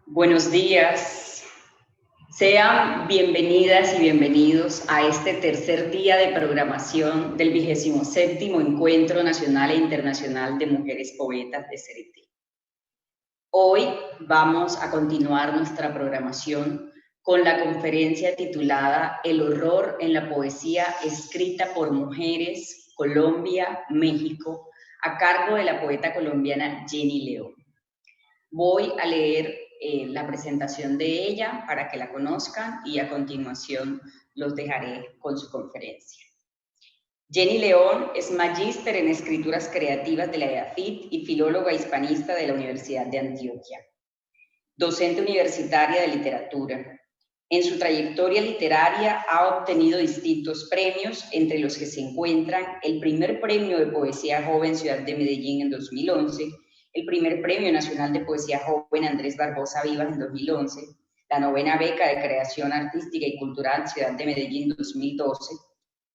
Buenos días. Sean bienvenidas y bienvenidos a este tercer día de programación del 27º Encuentro Nacional e Internacional de Mujeres Poetas de Ceretí. Hoy vamos a continuar nuestra programación con la conferencia titulada El horror en la poesía escrita por mujeres, Colombia, México, a cargo de la poeta colombiana Jenny León. Voy a leer la presentación de ella para que la conozcan y a continuación los dejaré con su conferencia. Jenny León es magíster en escrituras creativas de la EAFIT y filóloga hispanista de la Universidad de Antioquia. Docente universitaria de literatura. En su trayectoria literaria ha obtenido distintos premios, entre los que se encuentran el primer premio de poesía joven Ciudad de Medellín en 2011, el primer Premio Nacional de Poesía Joven Andrés Barbosa Vivas en 2011, la 9ª Beca de Creación Artística y Cultural Ciudad de Medellín 2012,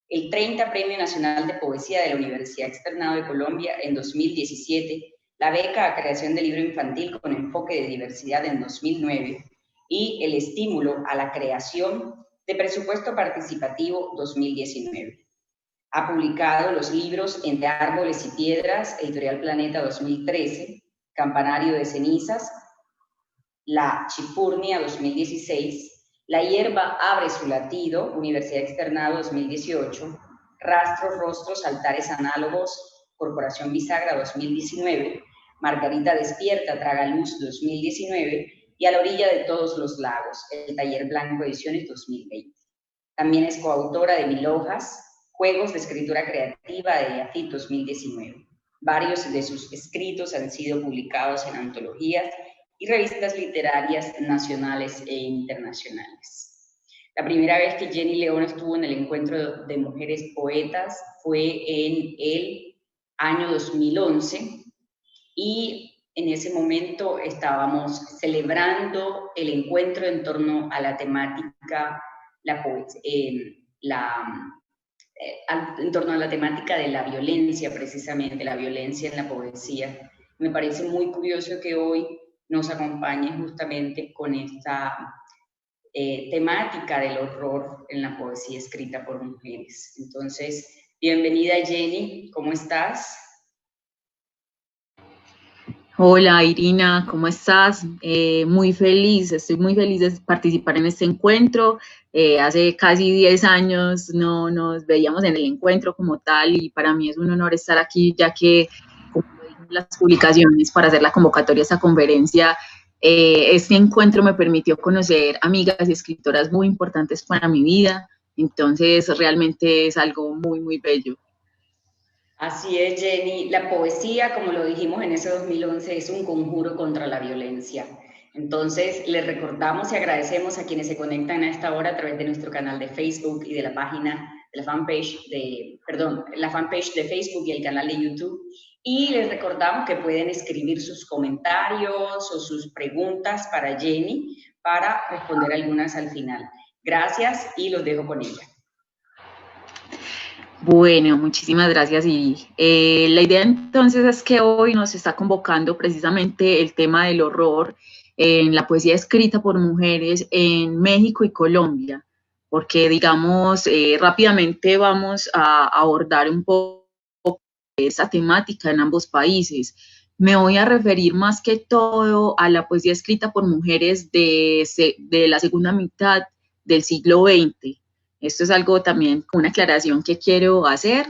el 30 Premio Nacional de Poesía de la Universidad Externado de Colombia en 2017, la Beca a Creación de Libro Infantil con Enfoque de Diversidad en 2009 y el Estímulo a la Creación de Presupuesto Participativo 2019. Ha publicado los libros Entre Árboles y Piedras, Editorial Planeta 2013, Campanario de Cenizas, La Chipurnia 2016, La Hierba Abre su Latido, Universidad Externado 2018, Rastros, Rostros, Altares Análogos, Corporación Bisagra 2019, Margarita Despierta, Traga Luz 2019 y A la Orilla de Todos los Lagos, el Taller Blanco Ediciones 2020. También es coautora de Mil Hojas, Juegos de Escritura Creativa de EAFIT 2019. Varios de sus escritos han sido publicados en antologías y revistas literarias nacionales e internacionales. La primera vez que Jenny León estuvo en el Encuentro de Mujeres Poetas fue en el año 2011 y en ese momento estábamos celebrando el encuentro en torno a la temática en torno a la temática de la violencia, precisamente, la violencia en la poesía. Me parece muy curioso que hoy nos acompañe justamente con esta temática del horror en la poesía escrita por mujeres. Entonces, bienvenida Jenny, ¿cómo estás? Hola Irina, ¿cómo estás? Muy feliz, estoy muy feliz de participar en este encuentro. Hace casi 10 años no nos veíamos en el encuentro como tal y para mí es un honor estar aquí ya que, como lo dije en las publicaciones para hacer la convocatoria a esta conferencia, este encuentro me permitió conocer amigas y escritoras muy importantes para mi vida, entonces realmente es algo muy, muy bello. Así es, Jenny. La poesía, como lo dijimos en ese 2011, es un conjuro contra la violencia. Entonces, les recordamos y agradecemos a quienes se conectan a esta hora a través de nuestro canal de Facebook y de la página, de la fanpage de Facebook y el canal de YouTube. Y les recordamos que pueden escribir sus comentarios o sus preguntas para Jenny para responder algunas al final. Gracias y los dejo con ella. Bueno, muchísimas gracias y la idea entonces es que hoy nos está convocando precisamente el tema del horror en la poesía escrita por mujeres en México y Colombia, porque digamos rápidamente vamos a abordar un poco esa temática en ambos países. Me voy a referir más que todo a la poesía escrita por mujeres de la segunda mitad del siglo XX. Esto es algo también, una aclaración que quiero hacer.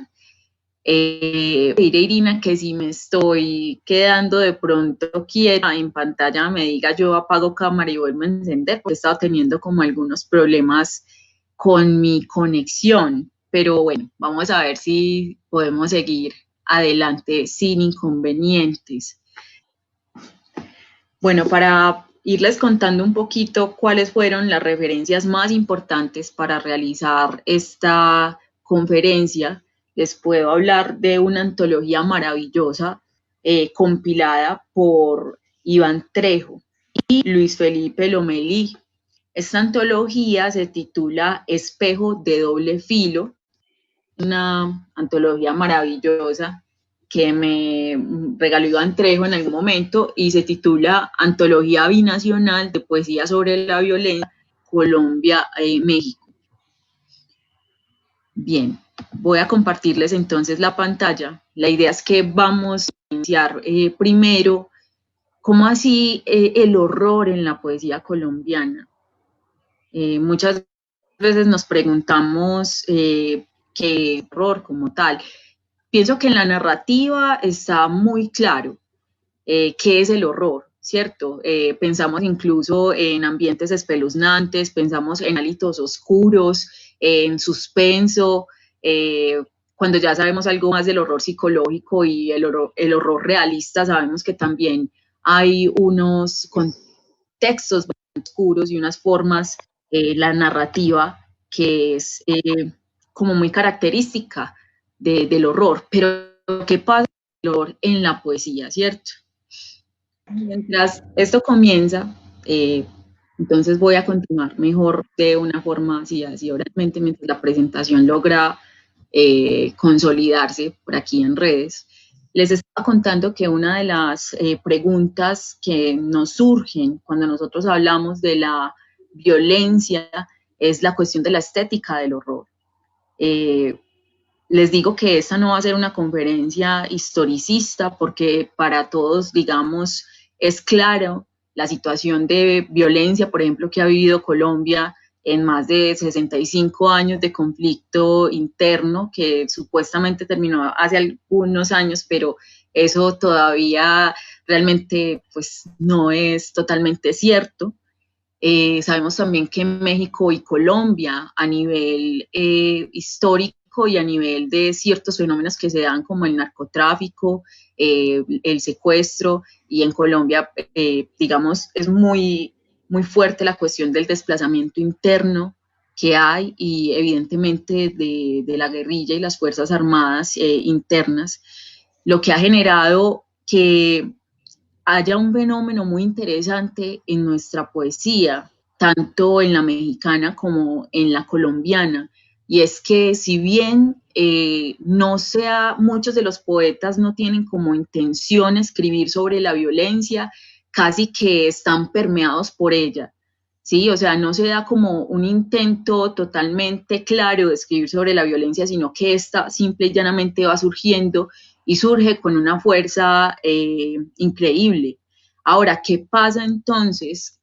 Pediré a Irina que si me estoy quedando de pronto quieta en pantalla me diga yo apago cámara y vuelvo a encender porque he estado teniendo como algunos problemas con mi conexión. Pero bueno, vamos a ver si podemos seguir adelante sin inconvenientes. Bueno, para irles contando un poquito cuáles fueron las referencias más importantes para realizar esta conferencia, les puedo hablar de una antología maravillosa compilada por Iván Trejo y Luis Felipe Lomelí. Esta antología se titula Espejo de doble filo, una antología maravillosa que me regaló Iván Trejo en algún momento y se titula Antología Binacional de Poesía sobre la Violencia, Colombia-México. Bien, voy a compartirles entonces la pantalla. La idea es que vamos a iniciar primero, ¿cómo así el horror en la poesía colombiana? Muchas veces nos preguntamos qué horror como tal. Pienso que en la narrativa está muy claro qué es el horror, ¿cierto? Pensamos incluso en ambientes espeluznantes, pensamos en hálitos oscuros, en suspenso, cuando ya sabemos algo más del horror psicológico y el horror realista, sabemos que también hay unos contextos oscuros y unas formas, la narrativa que es como muy característica del horror. Pero, ¿qué pasa con el horror en la poesía, cierto? Mientras esto comienza, entonces voy a continuar mejor de una forma así oralmente, mientras la presentación logra consolidarse por aquí en redes. Les estaba contando que una de las preguntas que nos surgen cuando nosotros hablamos de la violencia es la cuestión de la estética del horror. Les digo que esta no va a ser una conferencia historicista porque para todos, digamos, es claro la situación de violencia, por ejemplo, que ha vivido Colombia en más de 65 años de conflicto interno, que supuestamente terminó hace algunos años, pero eso todavía realmente pues, no es totalmente cierto. Sabemos también que México y Colombia, a nivel histórico y a nivel de ciertos fenómenos que se dan como el narcotráfico, el secuestro, y en Colombia, digamos, es muy, muy fuerte la cuestión del desplazamiento interno que hay y evidentemente de la guerrilla y las fuerzas armadas internas, lo que ha generado que haya un fenómeno muy interesante en nuestra poesía, tanto en la mexicana como en la colombiana, y es que si bien muchos de los poetas no tienen como intención escribir sobre la violencia, casi que están permeados por ella, ¿sí? O sea, no se da como un intento totalmente claro de escribir sobre la violencia, sino que esta simple y llanamente va surgiendo y surge con una fuerza increíble. Ahora, ¿qué pasa entonces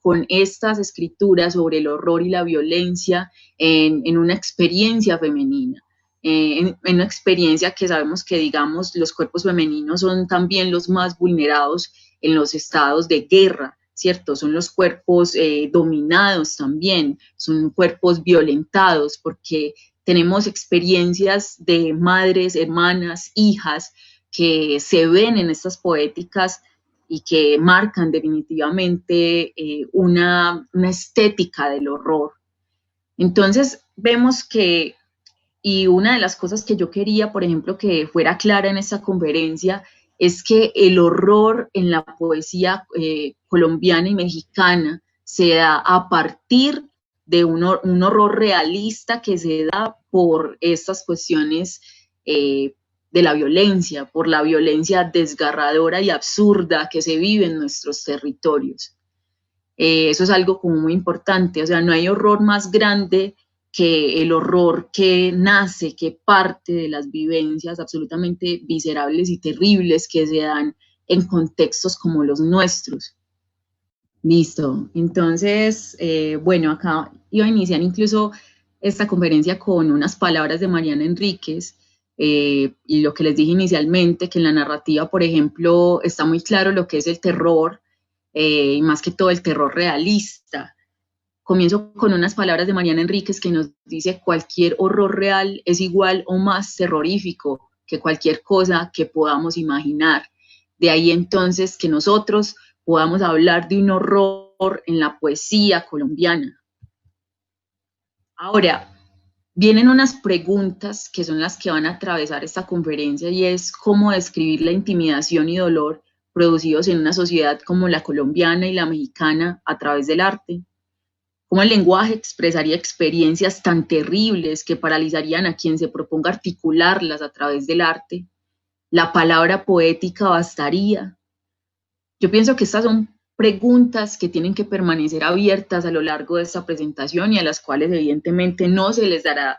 con estas escrituras sobre el horror y la violencia en una experiencia femenina? En una experiencia que sabemos que, digamos, los cuerpos femeninos son también los más vulnerados en los estados de guerra, ¿cierto? Son los cuerpos dominados también, son cuerpos violentados, porque tenemos experiencias de madres, hermanas, hijas que se ven en estas poéticas y que marcan definitivamente una estética del horror. Entonces vemos que, y una de las cosas que yo quería, por ejemplo, que fuera clara en esta conferencia, es que el horror en la poesía colombiana y mexicana se da a partir de un horror realista que se da por estas cuestiones de la violencia, por la violencia desgarradora y absurda que se vive en nuestros territorios. Eso es algo como muy importante, o sea, no hay horror más grande que el horror que nace, que parte de las vivencias absolutamente viscerables y terribles que se dan en contextos como los nuestros. Listo, entonces, bueno, acá iba a iniciar incluso esta conferencia con unas palabras de Mariana Enríquez, y lo que les dije inicialmente, que en la narrativa, por ejemplo, está muy claro lo que es el terror, y más que todo el terror realista. Comienzo con unas palabras de Mariana Enríquez que nos dice: cualquier horror real es igual o más terrorífico que cualquier cosa que podamos imaginar. De ahí entonces que nosotros podamos hablar de un horror en la poesía colombiana. Ahora, vienen unas preguntas que son las que van a atravesar esta conferencia, y es cómo describir la intimidación y dolor producidos en una sociedad como la colombiana y la mexicana a través del arte. Cómo el lenguaje expresaría experiencias tan terribles que paralizarían a quien se proponga articularlas a través del arte. ¿La palabra poética bastaría? Yo pienso que estas son preguntas que tienen que permanecer abiertas a lo largo de esta presentación y a las cuales evidentemente no se les dará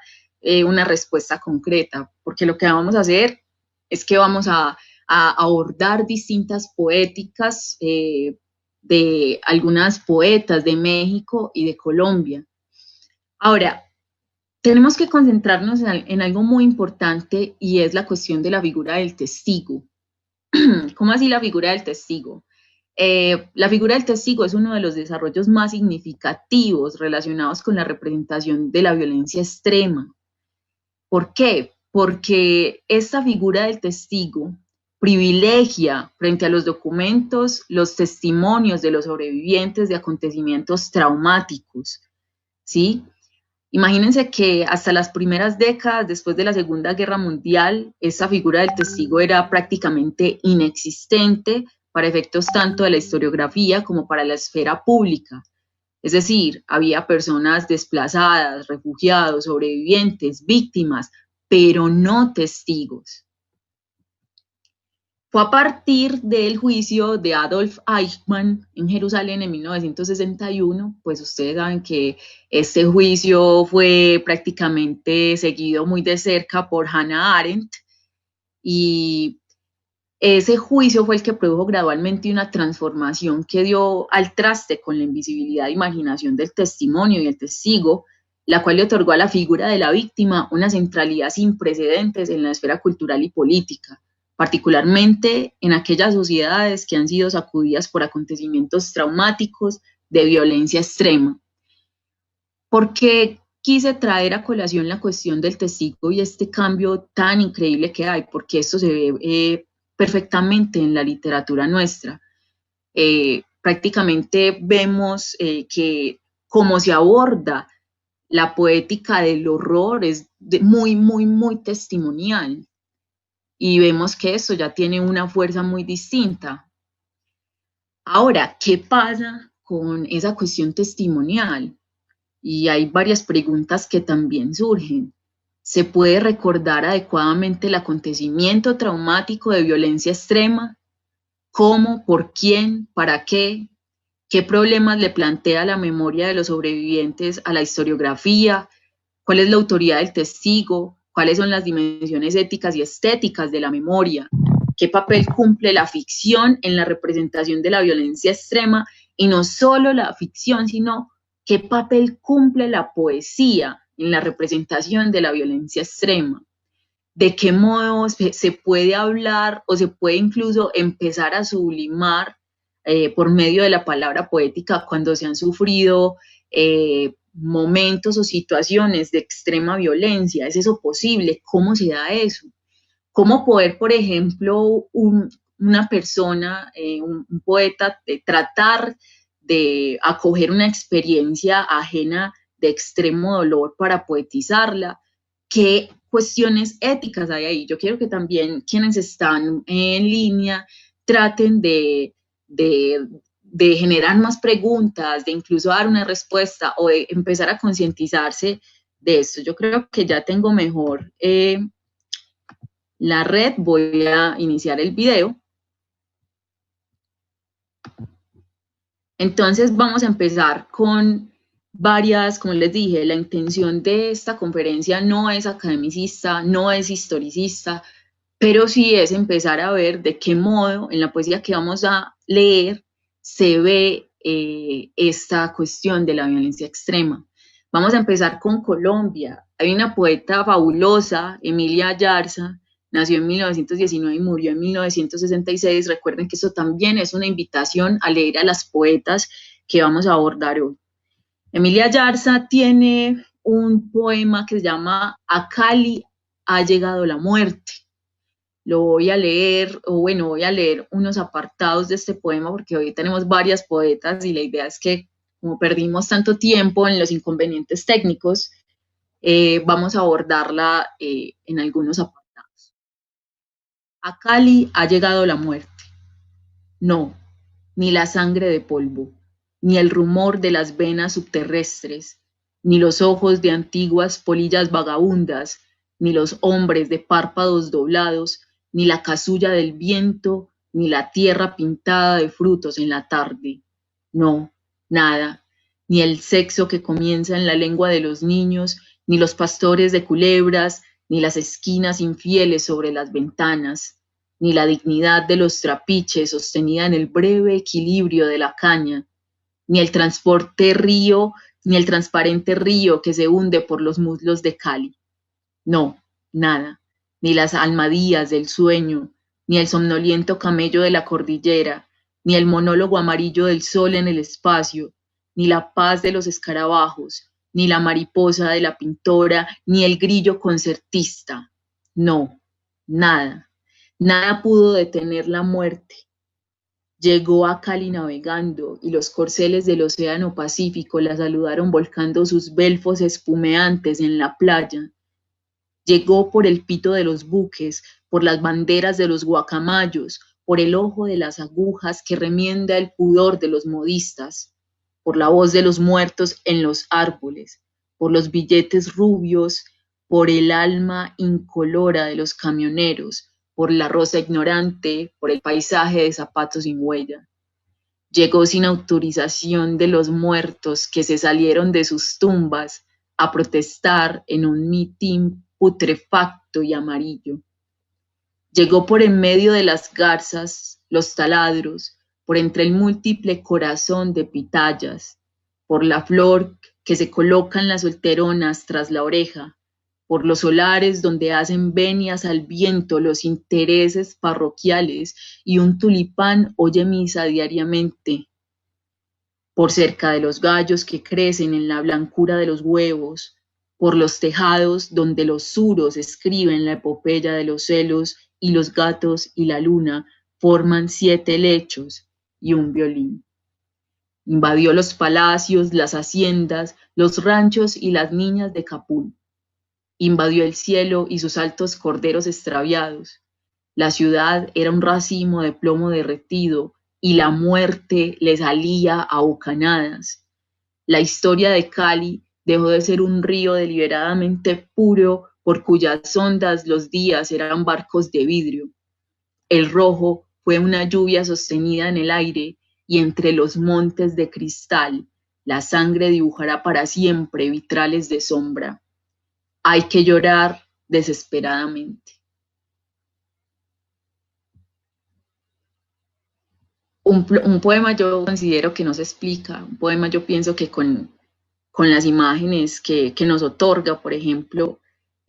una respuesta concreta, porque lo que vamos a hacer es que vamos a abordar distintas poéticas de algunas poetas de México y de Colombia. Ahora, tenemos que concentrarnos en algo muy importante y es la cuestión de la figura del testigo. ¿Cómo así la figura del testigo? La figura del testigo es uno de los desarrollos más significativos relacionados con la representación de la violencia extrema. ¿Por qué? Porque esta figura del testigo privilegia frente a los documentos los testimonios de los sobrevivientes de acontecimientos traumáticos, ¿sí? Imagínense que hasta las primeras décadas después de la Segunda Guerra Mundial, esta figura del testigo era prácticamente inexistente para efectos tanto de la historiografía como para la esfera pública. Es decir, había personas desplazadas, refugiados, sobrevivientes, víctimas, pero no testigos. Fue a partir del juicio de Adolf Eichmann en Jerusalén en 1961, pues ustedes saben que este juicio fue prácticamente seguido muy de cerca por Hannah Arendt, y ese juicio fue el que produjo gradualmente una transformación que dio al traste con la invisibilidad e imaginación del testimonio y el testigo, la cual le otorgó a la figura de la víctima una centralidad sin precedentes en la esfera cultural y política, particularmente en aquellas sociedades que han sido sacudidas por acontecimientos traumáticos de violencia extrema. ¿Por qué quise traer a colación la cuestión del testigo y este cambio tan increíble que hay? Porque esto se ve perfectamente en la literatura nuestra. Prácticamente vemos que como se aborda la poética del horror es muy, muy, muy testimonial. Y vemos que eso ya tiene una fuerza muy distinta. Ahora, ¿qué pasa con esa cuestión testimonial? Y hay varias preguntas que también surgen. ¿Se puede recordar adecuadamente el acontecimiento traumático de violencia extrema? ¿Cómo? ¿Por quién? ¿Para qué? ¿Qué problemas le plantea la memoria de los sobrevivientes a la historiografía? ¿Cuál es la autoridad del testigo? ¿Cuáles son las dimensiones éticas y estéticas de la memoria? ¿Qué papel cumple la ficción en la representación de la violencia extrema? Y no solo la ficción, sino ¿qué papel cumple la poesía en la representación de la violencia extrema? ¿De qué modo se puede hablar o se puede incluso empezar a sublimar por medio de la palabra poética cuando se han sufrido momentos o situaciones de extrema violencia? ¿Es eso posible? ¿Cómo se da eso? ¿Cómo poder, por ejemplo, una persona, un poeta, tratar de acoger una experiencia ajena de extremo dolor para poetizarla? ¿Qué cuestiones éticas hay ahí? Yo quiero que también quienes están en línea traten de generar más preguntas, de incluso dar una respuesta o de empezar a concientizarse de esto. Yo creo que ya tengo mejor la red. Voy a iniciar el video. Entonces vamos a empezar con varias, como les dije, la intención de esta conferencia no es academicista, no es historicista, pero sí es empezar a ver de qué modo en la poesía que vamos a leer se ve esta cuestión de la violencia extrema. Vamos a empezar con Colombia. Hay una poeta fabulosa, Emilia Yarza, nació en 1919 y murió en 1966. Recuerden que eso también es una invitación a leer a las poetas que vamos a abordar hoy. Emilia Yarza tiene un poema que se llama A Cali ha llegado la muerte. Lo voy a leer, o bueno, voy a leer unos apartados de este poema porque hoy tenemos varias poetas y la idea es que como perdimos tanto tiempo en los inconvenientes técnicos, vamos a abordarla en algunos apartados. A Cali ha llegado la muerte. No, ni la sangre de polvo, ni el rumor de las venas subterrestres, ni los ojos de antiguas polillas vagabundas, ni los hombres de párpados doblados, ni la casulla del viento, ni la tierra pintada de frutos en la tarde. No, nada, ni el sexo que comienza en la lengua de los niños, ni los pastores de culebras, ni las esquinas infieles sobre las ventanas, ni la dignidad de los trapiches sostenida en el breve equilibrio de la caña, ni el transporte río, ni el transparente río que se hunde por los muslos de Cali. No, nada, ni las almadías del sueño, ni el somnoliento camello de la cordillera, ni el monólogo amarillo del sol en el espacio, ni la paz de los escarabajos, ni la mariposa de la pintora, ni el grillo concertista. No, nada, nada pudo detener la muerte. Llegó a Cali navegando y los corceles del Océano Pacífico la saludaron volcando sus belfos espumeantes en la playa. Llegó por el pito de los buques, por las banderas de los guacamayos, por el ojo de las agujas que remienda el pudor de los modistas, por la voz de los muertos en los árboles, por los billetes rubios, por el alma incolora de los camioneros, por la rosa ignorante, por el paisaje de zapatos sin huella. Llegó sin autorización de los muertos que se salieron de sus tumbas a protestar en un mitin putrefacto y amarillo. Llegó por en medio de las garzas, los taladros, por entre el múltiple corazón de pitayas, por la flor que se colocan las solteronas tras la oreja, por los solares donde hacen venias al viento los intereses parroquiales y un tulipán oye misa diariamente, por cerca de los gallos que crecen en la blancura de los huevos, por los tejados donde los suros escriben la epopeya de los celos y los gatos y la luna forman 7 lechos y un violín. Invadió los palacios, las haciendas, los ranchos y las niñas de Capul. Invadió el cielo y sus altos corderos extraviados. La ciudad era un racimo de plomo derretido y la muerte le salía a bocanadas. La historia de Cali dejó de ser un río deliberadamente puro por cuyas ondas los días eran barcos de vidrio. El rojo fue una lluvia sostenida en el aire y entre los montes de cristal la sangre dibujará para siempre vitrales de sombra. Hay que llorar desesperadamente. Un poema yo considero que no se explica, un poema yo pienso que con las imágenes que nos otorga, por ejemplo,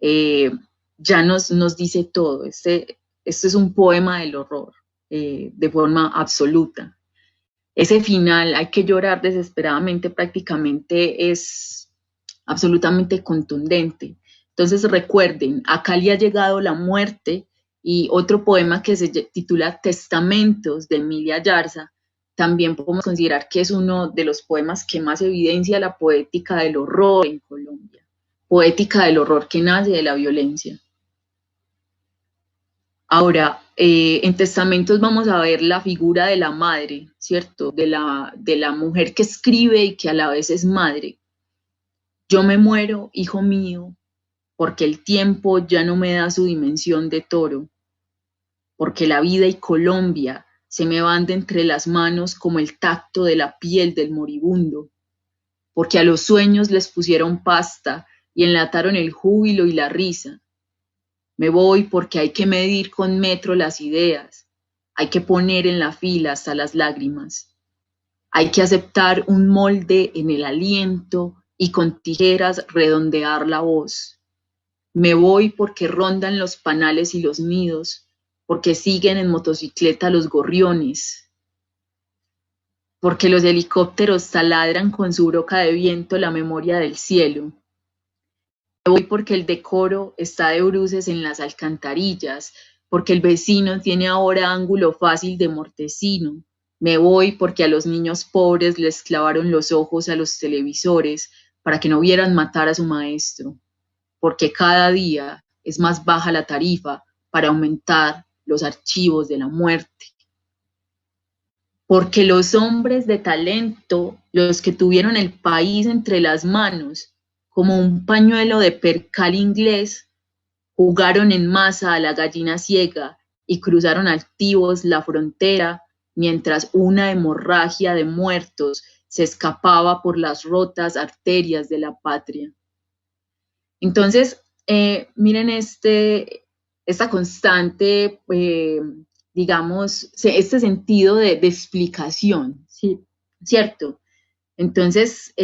ya nos dice todo. Este es un poema del horror, de forma absoluta. Ese final, hay que llorar desesperadamente, prácticamente es absolutamente contundente. Entonces recuerden, a Cali ha llegado la muerte, y otro poema que se titula Testamentos de Emilia Yarza, también podemos considerar que es uno de los poemas que más evidencia la poética del horror en Colombia, poética del horror que nace de la violencia. Ahora, en Testamentos vamos a ver la figura de la madre, ¿cierto? De la mujer que escribe y que a la vez es madre. Yo me muero, hijo mío, porque el tiempo ya no me da su dimensión de toro, porque la vida y Colombia se me van de entre las manos como el tacto de la piel del moribundo, porque a los sueños les pusieron pasta y enlataron el júbilo y la risa. Me voy porque hay que medir con metro las ideas, hay que poner en la fila hasta las lágrimas, hay que aceptar un molde en el aliento y con tijeras redondear la voz. Me voy porque rondan los panales y los nidos, porque siguen en motocicleta los gorriones, porque los helicópteros taladran con su broca de viento la memoria del cielo. Me voy porque el decoro está de bruces en las alcantarillas, porque el vecino tiene ahora ángulo fácil de mortecino. Me voy porque a los niños pobres les clavaron los ojos a los televisores para que no vieran matar a su maestro, porque cada día es más baja la tarifa para aumentar los archivos de la muerte. Porque los hombres de talento, los que tuvieron el país entre las manos, como un pañuelo de percal inglés, jugaron en masa a la gallina ciega y cruzaron altivos la frontera mientras una hemorragia de muertos se escapaba por las rotas arterias de la patria. Entonces, miren esta constante, digamos, este sentido de explicación, ¿sí? ¿Cierto? Entonces,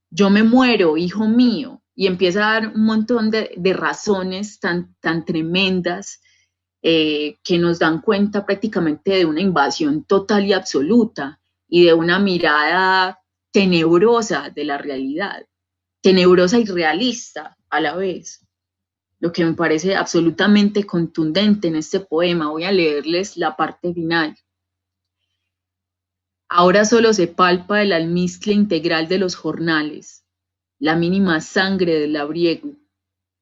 yo me muero, hijo mío, y empieza a dar un montón de razones tan tremendas que nos dan cuenta prácticamente de una invasión total y absoluta y de una mirada tenebrosa de la realidad, tenebrosa y realista a la vez, lo que me parece absolutamente contundente en este poema. Voy a leerles la parte final. Ahora solo se palpa el almizcle integral de los jornales, la mínima sangre del labriego,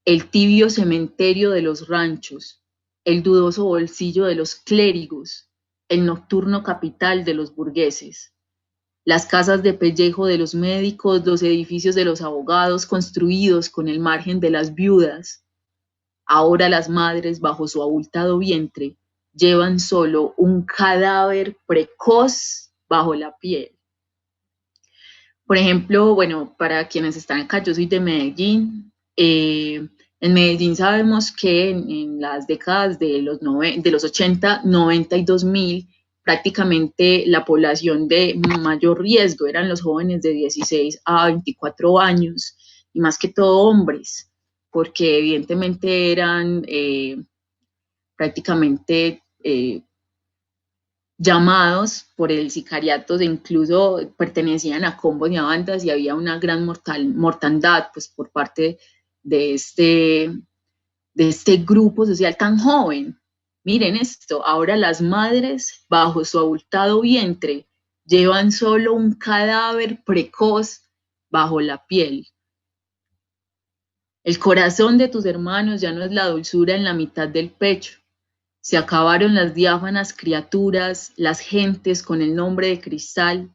el tibio cementerio de los ranchos, el dudoso bolsillo de los clérigos, el nocturno capital de los burgueses, las casas de pellejo de los médicos, los edificios de los abogados construidos con el margen de las viudas. Ahora las madres, bajo su abultado vientre, llevan solo un cadáver precoz bajo la piel. Por ejemplo, bueno, para quienes están acá, yo soy de Medellín. En Medellín sabemos que en las décadas de los 80, 90 y 2000, prácticamente la población de mayor riesgo eran los jóvenes de 16 a 24 años, y más que todo hombres, porque evidentemente eran prácticamente llamados por el sicariato, e incluso pertenecían a combos y a bandas, y había una gran mortandad pues, por parte de este grupo social tan joven. Miren esto, ahora las madres bajo su abultado vientre llevan solo un cadáver precoz bajo la piel. El corazón de tus hermanos ya no es la dulzura en la mitad del pecho. Se acabaron las diáfanas criaturas, las gentes con el nombre de cristal.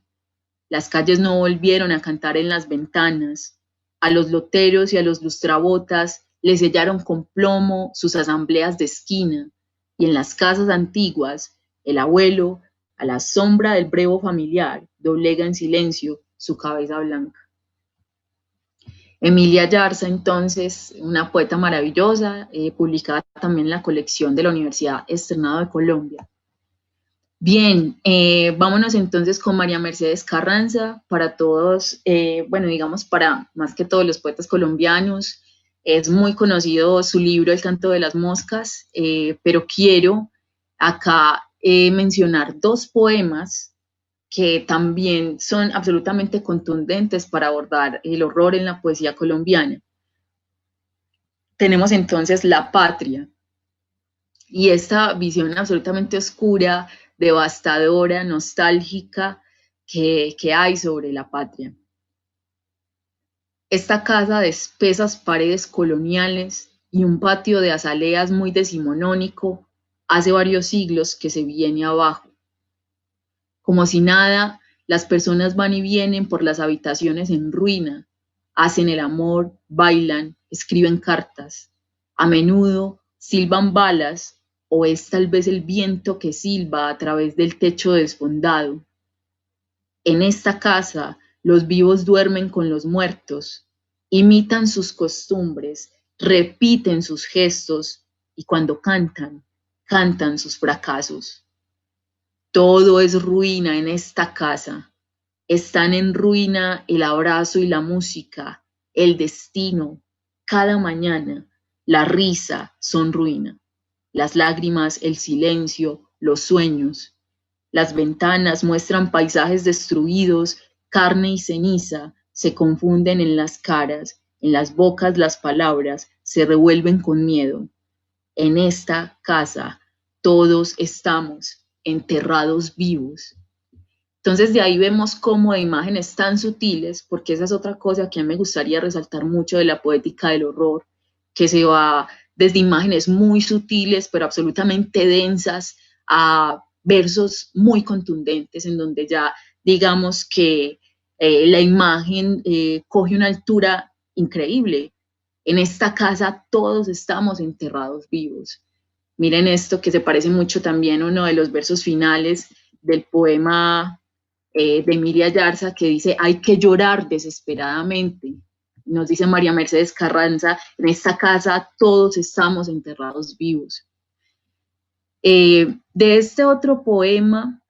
Las calles no volvieron a cantar en las ventanas. A los loteros y a los lustrabotas les sellaron con plomo sus asambleas de esquina. Y en las casas antiguas, el abuelo, a la sombra del brevo familiar, doblega en silencio su cabeza blanca. Emilia Yarza, entonces, una poeta maravillosa, publicada también en la colección de la Universidad Externado de Colombia. Bien, vámonos entonces con María Mercedes Carranza. Para todos, bueno, digamos, para más que todos los poetas colombianos, es muy conocido su libro El canto de las moscas, pero quiero acá mencionar dos poemas que también son absolutamente contundentes para abordar el horror en la poesía colombiana. Tenemos entonces La Patria, y esta visión absolutamente oscura, devastadora, nostálgica que hay sobre la patria. Esta casa de espesas paredes coloniales y un patio de azaleas muy decimonónico hace varios siglos que se viene abajo. Como si nada, las personas van y vienen por las habitaciones en ruina, hacen el amor, bailan, escriben cartas. A menudo silban balas, o es tal vez el viento que silba a través del techo desfondado. En esta casa, los vivos duermen con los muertos, imitan sus costumbres, repiten sus gestos, y cuando cantan, cantan sus fracasos. Todo es ruina en esta casa. Están en ruina el abrazo y la música, el destino. Cada mañana, la risa son ruina. Las lágrimas, el silencio, los sueños. Las ventanas muestran paisajes destruidos, carne y ceniza se confunden en las caras, en las bocas las palabras se revuelven con miedo. En esta casa todos estamos enterrados vivos. Entonces de ahí vemos cómo de imágenes tan sutiles, porque esa es otra cosa que a mí me gustaría resaltar mucho de la poética del horror, que se va desde imágenes muy sutiles pero absolutamente densas a versos muy contundentes en donde ya digamos que la imagen coge una altura increíble. En esta casa todos estamos enterrados vivos. Miren esto que se parece mucho también a uno de los versos finales del poema de Emilia Yarza, que dice: hay que llorar desesperadamente. Nos dice María Mercedes Carranza: en esta casa todos estamos enterrados vivos. De este otro poema,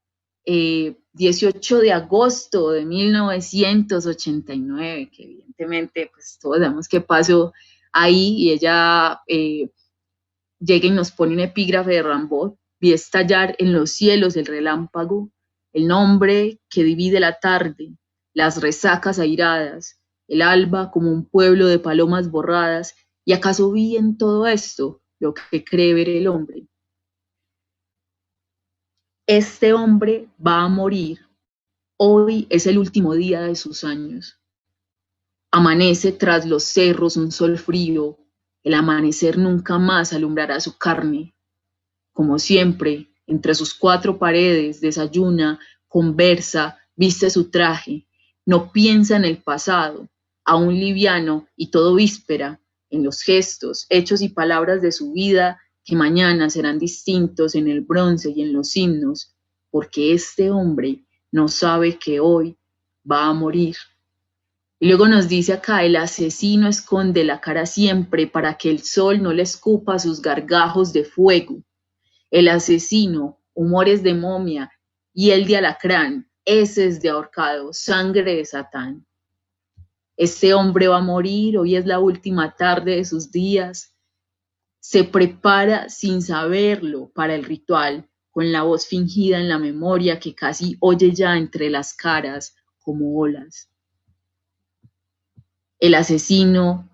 18 de agosto de 1989, que evidentemente pues todos sabemos qué pasó ahí, y ella llega y nos pone un epígrafe de Rimbaud: vi estallar en los cielos el relámpago, el nombre que divide la tarde, las resacas airadas, el alba como un pueblo de palomas borradas, y acaso vi en todo esto lo que cree ver el hombre. Este hombre va a morir, hoy es el último día de sus años. Amanece tras los cerros un sol frío, el amanecer nunca más alumbrará su carne. Como siempre, entre sus cuatro paredes, desayuna, conversa, viste su traje, no piensa en el pasado, aún liviano y todo víspera, en los gestos, hechos y palabras de su vida, que mañana serán distintos en el bronce y en los himnos, porque este hombre no sabe que hoy va a morir. Y luego nos dice acá: el asesino esconde la cara siempre para que el sol no le escupa sus gargajos de fuego. El asesino, humores de momia, y el de alacrán, heces de ahorcado, sangre de Satán. Este hombre va a morir, hoy es la última tarde de sus días. Se prepara sin saberlo para el ritual, con la voz fingida en la memoria que casi oye ya entre las caras como olas. El asesino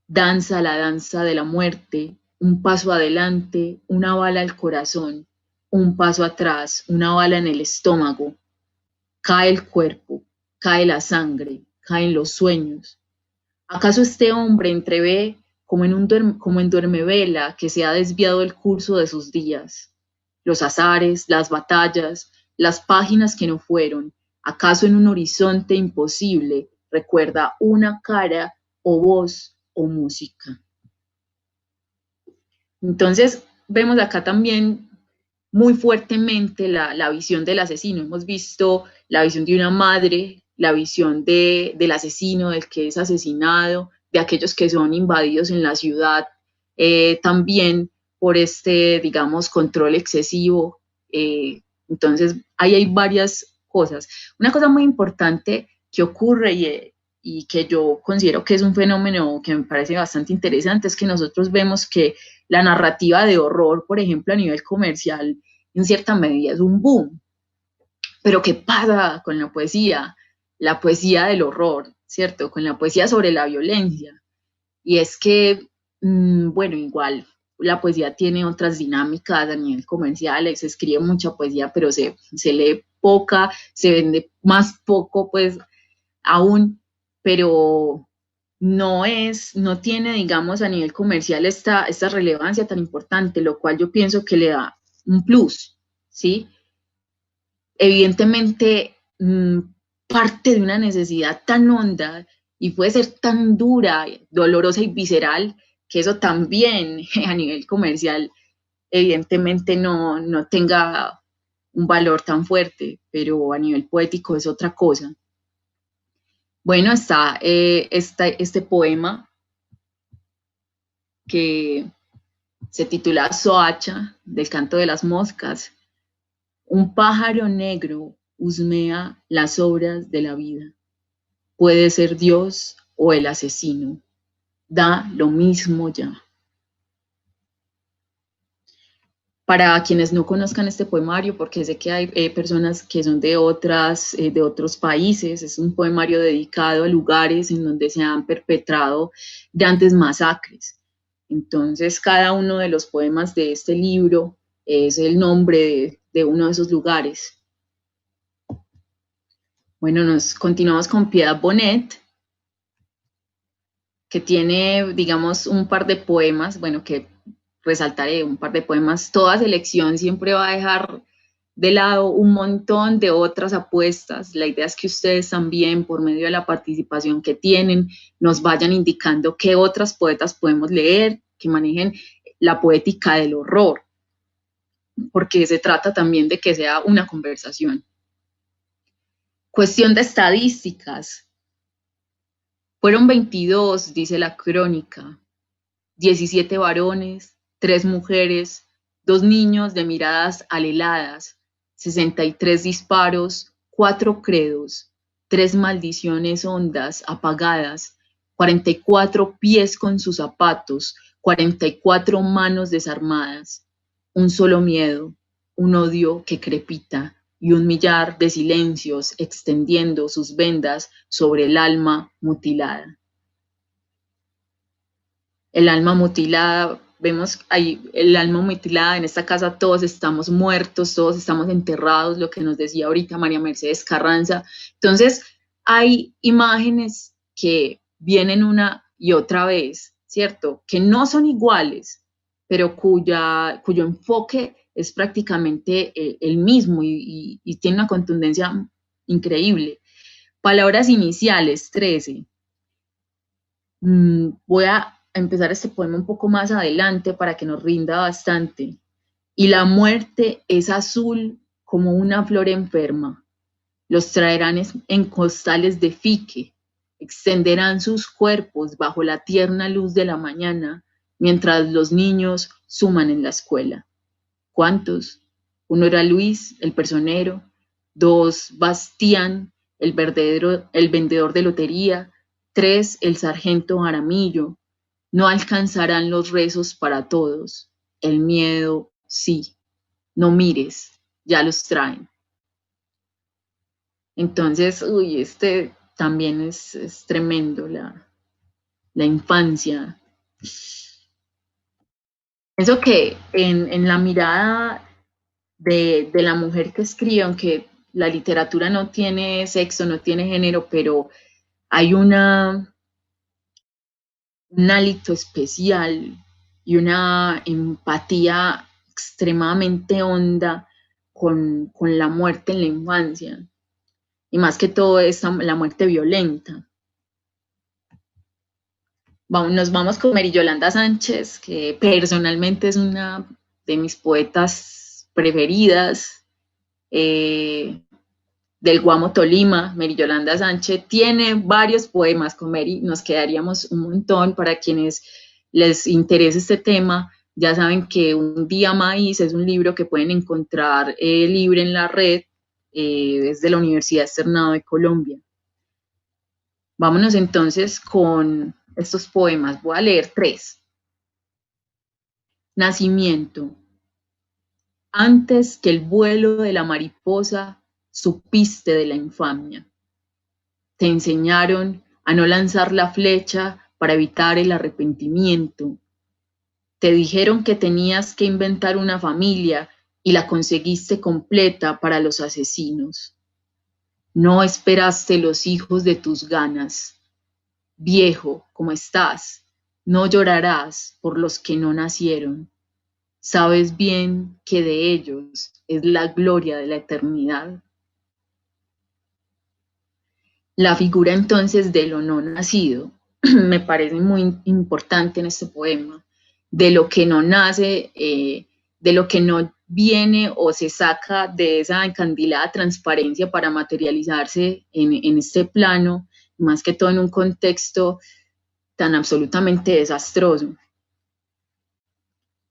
danza la danza de la muerte, un paso adelante, una bala al corazón, un paso atrás, una bala en el estómago. Cae el cuerpo, cae la sangre, caen los sueños. ¿Acaso este hombre entrevé como en duermevela que se ha desviado el curso de sus días? Los azares, las batallas, las páginas que no fueron, ¿acaso en un horizonte imposible recuerda una cara o voz o música? Entonces vemos acá también muy fuertemente la visión del asesino. Hemos visto la visión de una madre, la visión del asesino, del que es asesinado, de aquellos que son invadidos en la ciudad, también por este, digamos, control excesivo. Entonces, ahí hay varias cosas. Una cosa muy importante que ocurre y que yo considero que es un fenómeno que me parece bastante interesante es que nosotros vemos que la narrativa de horror, por ejemplo, a nivel comercial, en cierta medida es un boom. Pero ¿qué pasa con la poesía? La poesía del horror, ¿cierto? Con la poesía sobre la violencia. Y es que, bueno, igual la poesía tiene otras dinámicas a nivel comercial, se escribe mucha poesía, pero se lee poca, se vende más poco, pues aún, pero no tiene, digamos, a nivel comercial esta relevancia tan importante, lo cual yo pienso que le da un plus, ¿sí? Evidentemente, parte de una necesidad tan honda y puede ser tan dura, dolorosa y visceral, que eso también a nivel comercial evidentemente no tenga un valor tan fuerte, pero a nivel poético es otra cosa. Bueno, está este poema que se titula Soacha, del canto de las moscas. Un pájaro negro husmea las obras de la vida. Puede ser Dios o el asesino. Da lo mismo ya. Para quienes no conozcan este poemario, porque sé que hay personas que son de otros países, es un poemario dedicado a lugares en donde se han perpetrado grandes masacres. Entonces, cada uno de los poemas de este libro es el nombre de uno de esos lugares. Bueno, nos continuamos con Piedad Bonet, que tiene, digamos, un par de poemas, bueno, que resaltaré un par de poemas. Toda selección siempre va a dejar de lado un montón de otras apuestas. La idea es que ustedes también, por medio de la participación que tienen, nos vayan indicando qué otras poetas podemos leer, que manejen la poética del horror. porque se trata también de que sea una conversación. Cuestión de estadísticas. Fueron 22, dice la crónica, 17 varones, 3 mujeres, 2 niños de miradas aleladas, 63 disparos, 4 credos, 3 maldiciones hondas, apagadas, 44 pies con sus zapatos, 44 manos desarmadas, un solo miedo, un odio que crepita y un millar de silencios extendiendo sus vendas sobre el alma mutilada. El alma mutilada, vemos ahí el alma mutilada, en esta casa todos estamos muertos, todos estamos enterrados, lo que nos decía ahorita María Mercedes Carranza. Entonces, hay imágenes que vienen una y otra vez, ¿cierto? Que no son iguales, pero cuyo enfoque es prácticamente el mismo y tiene una contundencia increíble. Palabras iniciales, 13. Voy a empezar este poema un poco más adelante para que nos rinda bastante. Y la muerte es azul como una flor enferma. Los traerán en costales de fique, extenderán sus cuerpos bajo la tierna luz de la mañana, mientras los niños suman en la escuela. ¿Cuántos? Uno era Luis, el personero, 2, Bastián, el vendedor de lotería, 3, el sargento Jaramillo. No alcanzarán los rezos para todos. El miedo, sí. No mires, ya los traen. Entonces, este también es tremendo, la infancia. Eso que en la mirada de la mujer que escribe, aunque la literatura no tiene sexo, no tiene género, pero hay un hálito especial y una empatía extremadamente honda con la muerte en la infancia, y más que todo la muerte violenta. Nos vamos con Mary Yolanda Sánchez, que personalmente es una de mis poetas preferidas, del Guamo Tolima. Mary Yolanda Sánchez tiene varios poemas. Con Mary nos quedaríamos un montón. Para quienes les interese este tema, ya saben que Un Día Maíz es un libro que pueden encontrar libre en la red, es de la Universidad Externado de Colombia. Vámonos entonces con estos poemas. Voy a leer 3. Nacimiento. Antes que el vuelo de la mariposa, supiste de la infamia. Te enseñaron a no lanzar la flecha para evitar el arrepentimiento. Te dijeron que tenías que inventar una familia y la conseguiste completa para los asesinos. No esperaste los hijos de tus ganas. Viejo, ¿cómo estás? No llorarás por los que no nacieron. Sabes bien que de ellos es la gloria de la eternidad. La figura entonces de lo no nacido me parece muy importante en este poema, de lo que no nace, de lo que no viene o se saca de esa encandilada transparencia para materializarse en este plano, más que todo en un contexto tan absolutamente desastroso.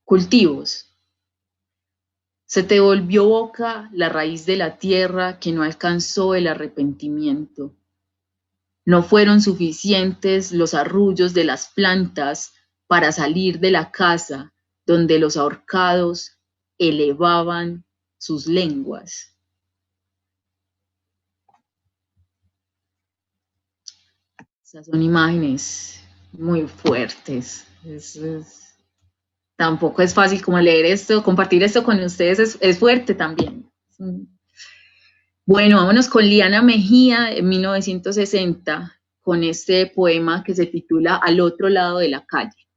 Cultivos. Se te volvió boca la raíz de la tierra que no alcanzó el arrepentimiento. No fueron suficientes los arrullos de las plantas para salir de la casa donde los ahorcados elevaban sus lenguas. Esas son imágenes muy fuertes. Tampoco es fácil como leer esto, compartir esto con ustedes es fuerte también. Bueno, vámonos con Liana Mejía en 1960, con este poema que se titula Al otro lado de la calle.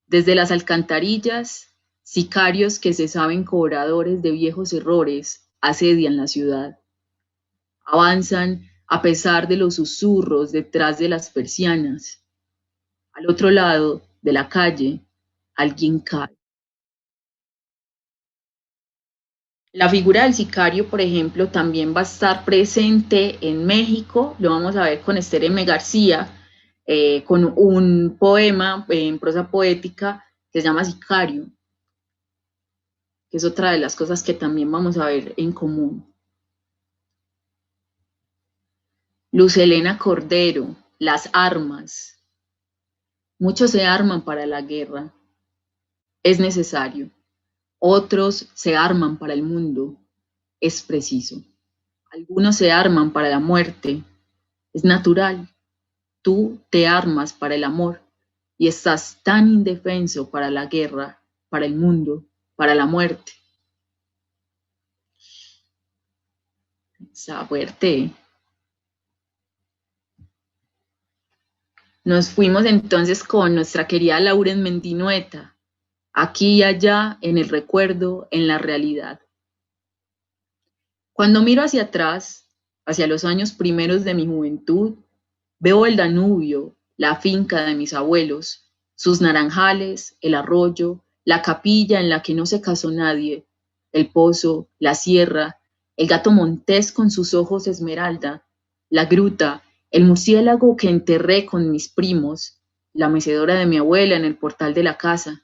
Desde las alcantarillas, sicarios que se saben cobradores de viejos errores asedian la ciudad. Avanzan a pesar de los susurros detrás de las persianas. Al otro lado de la calle, alguien cae. La figura del sicario, por ejemplo, también va a estar presente en México, lo vamos a ver con Esther M. García, con un poema en prosa poética que se llama Sicario, que es otra de las cosas que también vamos a ver en común. Luz Helena Cordero, las armas. Muchos se arman para la guerra, es necesario. Otros se arman para el mundo, es preciso. Algunos se arman para la muerte, es natural. Tú te armas para el amor y estás tan indefenso para la guerra, para el mundo, para la muerte. Está fuerte. Nos fuimos entonces con nuestra querida Lauren Mendinueta, aquí y allá, en el recuerdo, en la realidad. Cuando miro hacia atrás, hacia los años primeros de mi juventud, veo el Danubio, la finca de mis abuelos, sus naranjales, el arroyo, la capilla en la que no se casó nadie, el pozo, la sierra, el gato montés con sus ojos esmeralda, la gruta, el murciélago que enterré con mis primos, la mecedora de mi abuela en el portal de la casa.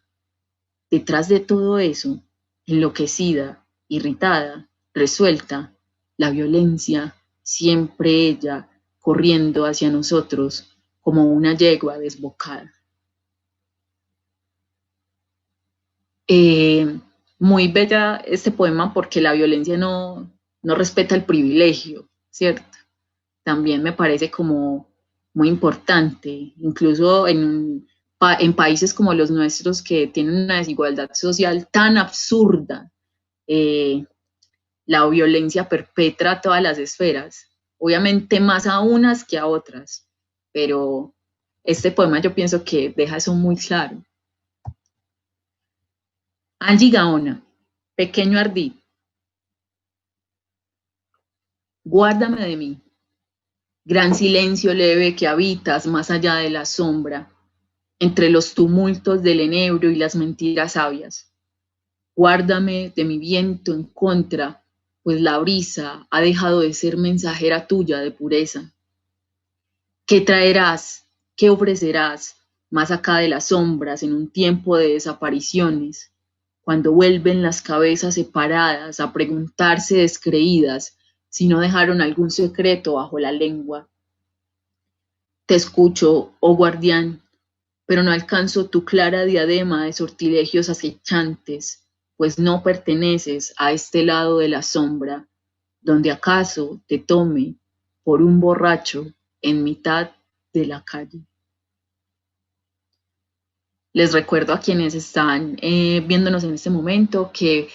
Detrás de todo eso, enloquecida, irritada, resuelta, la violencia, siempre ella, corriendo hacia nosotros como una yegua desbocada. Muy bella este poema porque la violencia no respeta el privilegio, ¿cierto? También me parece como muy importante, incluso en países como los nuestros que tienen una desigualdad social tan absurda, la violencia perpetra a todas las esferas, obviamente más a unas que a otras, pero este poema yo pienso que deja eso muy claro. Angie Gaona, pequeño ardid, guárdame de mí, gran silencio leve que habitas más allá de la sombra, entre los tumultos del enebro y las mentiras sabias. Guárdame de mi viento en contra, pues la brisa ha dejado de ser mensajera tuya de pureza. ¿Qué traerás? ¿Qué ofrecerás? Más acá de las sombras, en un tiempo de desapariciones, cuando vuelven las cabezas separadas a preguntarse descreídas si no dejaron algún secreto bajo la lengua. Te escucho, oh guardián, pero no alcanzo tu clara diadema de sortilegios acechantes, pues no perteneces a este lado de la sombra, donde acaso te tome por un borracho en mitad de la calle. Les recuerdo a quienes están viéndonos en este momento que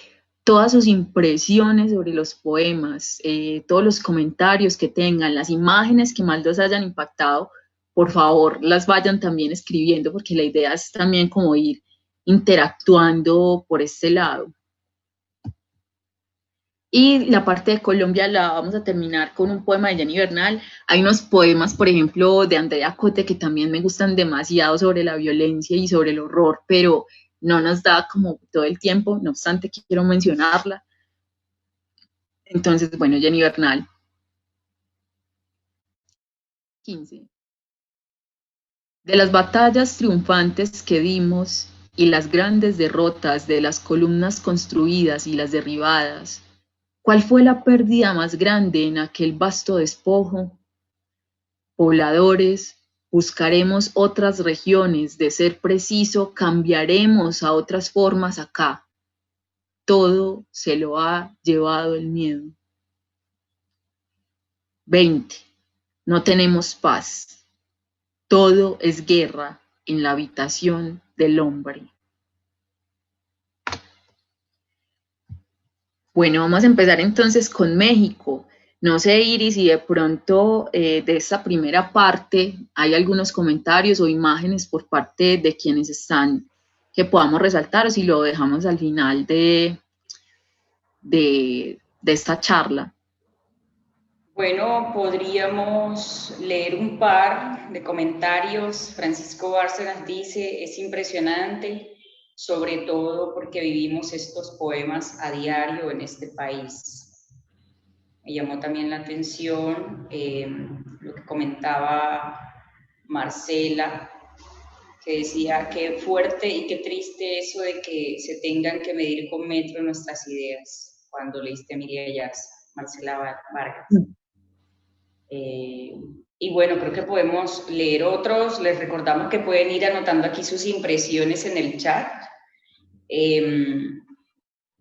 todas sus impresiones sobre los poemas, todos los comentarios que tengan, las imágenes que más los hayan impactado, por favor las vayan también escribiendo porque la idea es también como ir interactuando por este lado. Y la parte de Colombia la vamos a terminar con un poema de Jenny Bernal. Hay unos poemas, por ejemplo, de Andrea Cote que también me gustan demasiado sobre la violencia y sobre el horror, pero no nos da como todo el tiempo, no obstante quiero mencionarla. Entonces, bueno, Jenny Bernal. 15. De las batallas triunfantes que dimos y las grandes derrotas de las columnas construidas y las derribadas, ¿cuál fue la pérdida más grande en aquel vasto despojo? Pobladores, buscaremos otras regiones, de ser preciso, cambiaremos a otras formas acá. Todo se lo ha llevado el miedo. 20. No tenemos paz. Todo es guerra en la habitación del hombre. Bueno, vamos a empezar entonces con México. No sé, Iris, si de pronto de esta primera parte hay algunos comentarios o imágenes por parte de quienes están que podamos resaltar o si lo dejamos al final de esta charla. Bueno, podríamos leer un par de comentarios. Francisco Bárcenas dice, es impresionante sobre todo porque vivimos estos poemas a diario en este país. Me llamó también la atención lo que comentaba Marcela, que decía qué fuerte y qué triste eso de que se tengan que medir con metro nuestras ideas, cuando leíste Emilia Yarza, Marcela Vargas. Y bueno, creo que podemos leer otros. Les recordamos que pueden ir anotando aquí sus impresiones en el chat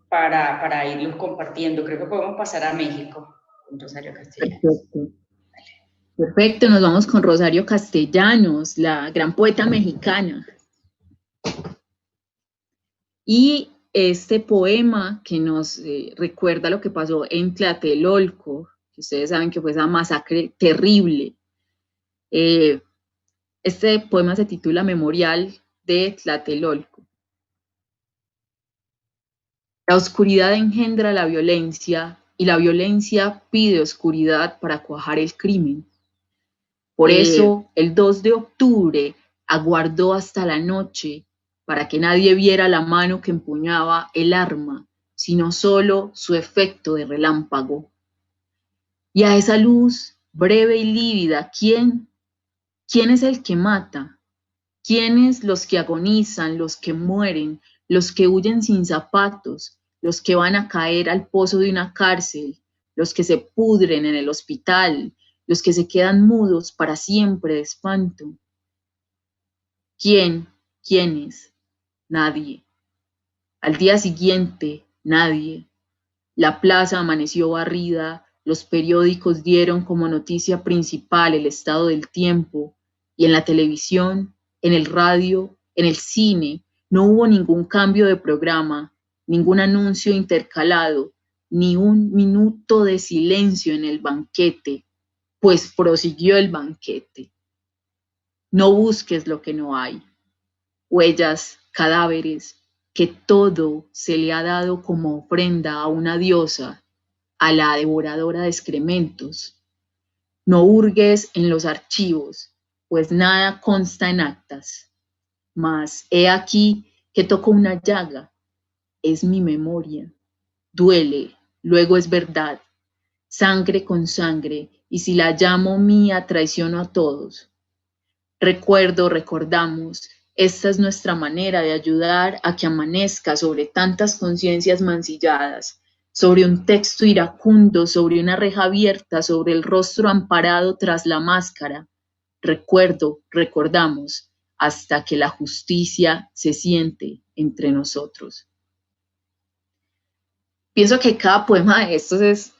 para irlos compartiendo. Creo que podemos pasar a México con Rosario Castellanos. Perfecto. Perfecto, nos vamos con Rosario Castellanos, la gran poeta mexicana. Y este poema que nos recuerda lo que pasó en Tlatelolco, que ustedes saben que fue esa masacre terrible. Este poema se titula Memorial de Tlatelolco. La oscuridad engendra la violencia y la violencia pide oscuridad para cuajar el crimen. Por eso, el 2 de octubre aguardó hasta la noche para que nadie viera la mano que empuñaba el arma, sino solo su efecto de relámpago. Y a esa luz, breve y lívida, ¿quién es el que mata? ¿Quiénes los que agonizan, los que mueren, los que huyen sin zapatos, los que van a caer al pozo de una cárcel, los que se pudren en el hospital, los que se quedan mudos para siempre de espanto? ¿Quién? ¿Quiénes? Nadie. Al día siguiente, nadie. La plaza amaneció barrida, los periódicos dieron como noticia principal el estado del tiempo, y en la televisión, en el radio, en el cine, no hubo ningún cambio de programa, ningún anuncio intercalado, ni un minuto de silencio en el banquete, pues prosiguió el banquete. No busques lo que no hay. Huellas, cadáveres, que todo se le ha dado como ofrenda a una diosa, a la devoradora de excrementos. No hurgues en los archivos, pues nada consta en actas. Mas he aquí que toco una llaga, es mi memoria. Duele, luego es verdad, sangre con sangre, y si la llamo mía traiciono a todos. Recuerdo, recordamos, esta es nuestra manera de ayudar a que amanezca sobre tantas conciencias mancilladas, sobre un texto iracundo, sobre una reja abierta, sobre el rostro amparado tras la máscara. Recuerdo, recordamos, hasta que la justicia se siente entre nosotros. Pienso que cada poema de estos es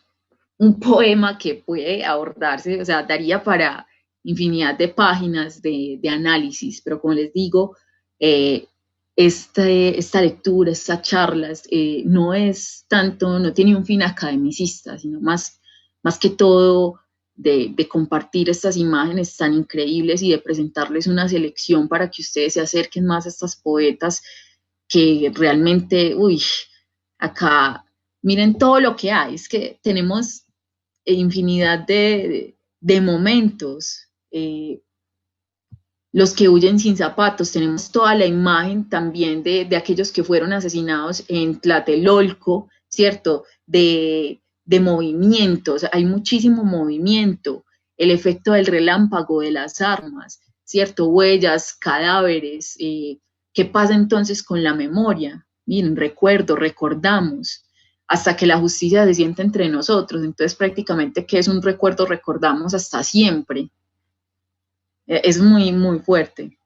un poema que puede abordarse, o sea, daría para infinidad de páginas de análisis, pero como les digo, esta lectura, estas charlas, no es tanto, no tiene un fin academicista, sino más que todo de compartir estas imágenes tan increíbles y de presentarles una selección para que ustedes se acerquen más a estas poetas que realmente, acá, miren todo lo que hay, es que tenemos infinidad de momentos, los que huyen sin zapatos, tenemos toda la imagen también de aquellos que fueron asesinados en Tlatelolco, ¿cierto? De movimientos, hay muchísimo movimiento, el efecto del relámpago de las armas, ¿cierto? Huellas, cadáveres, ¿qué pasa entonces con la memoria? Miren, recordamos, hasta que la justicia se siente entre nosotros. Entonces, prácticamente, ¿qué es un recuerdo? Recordamos hasta siempre. Es muy, muy fuerte.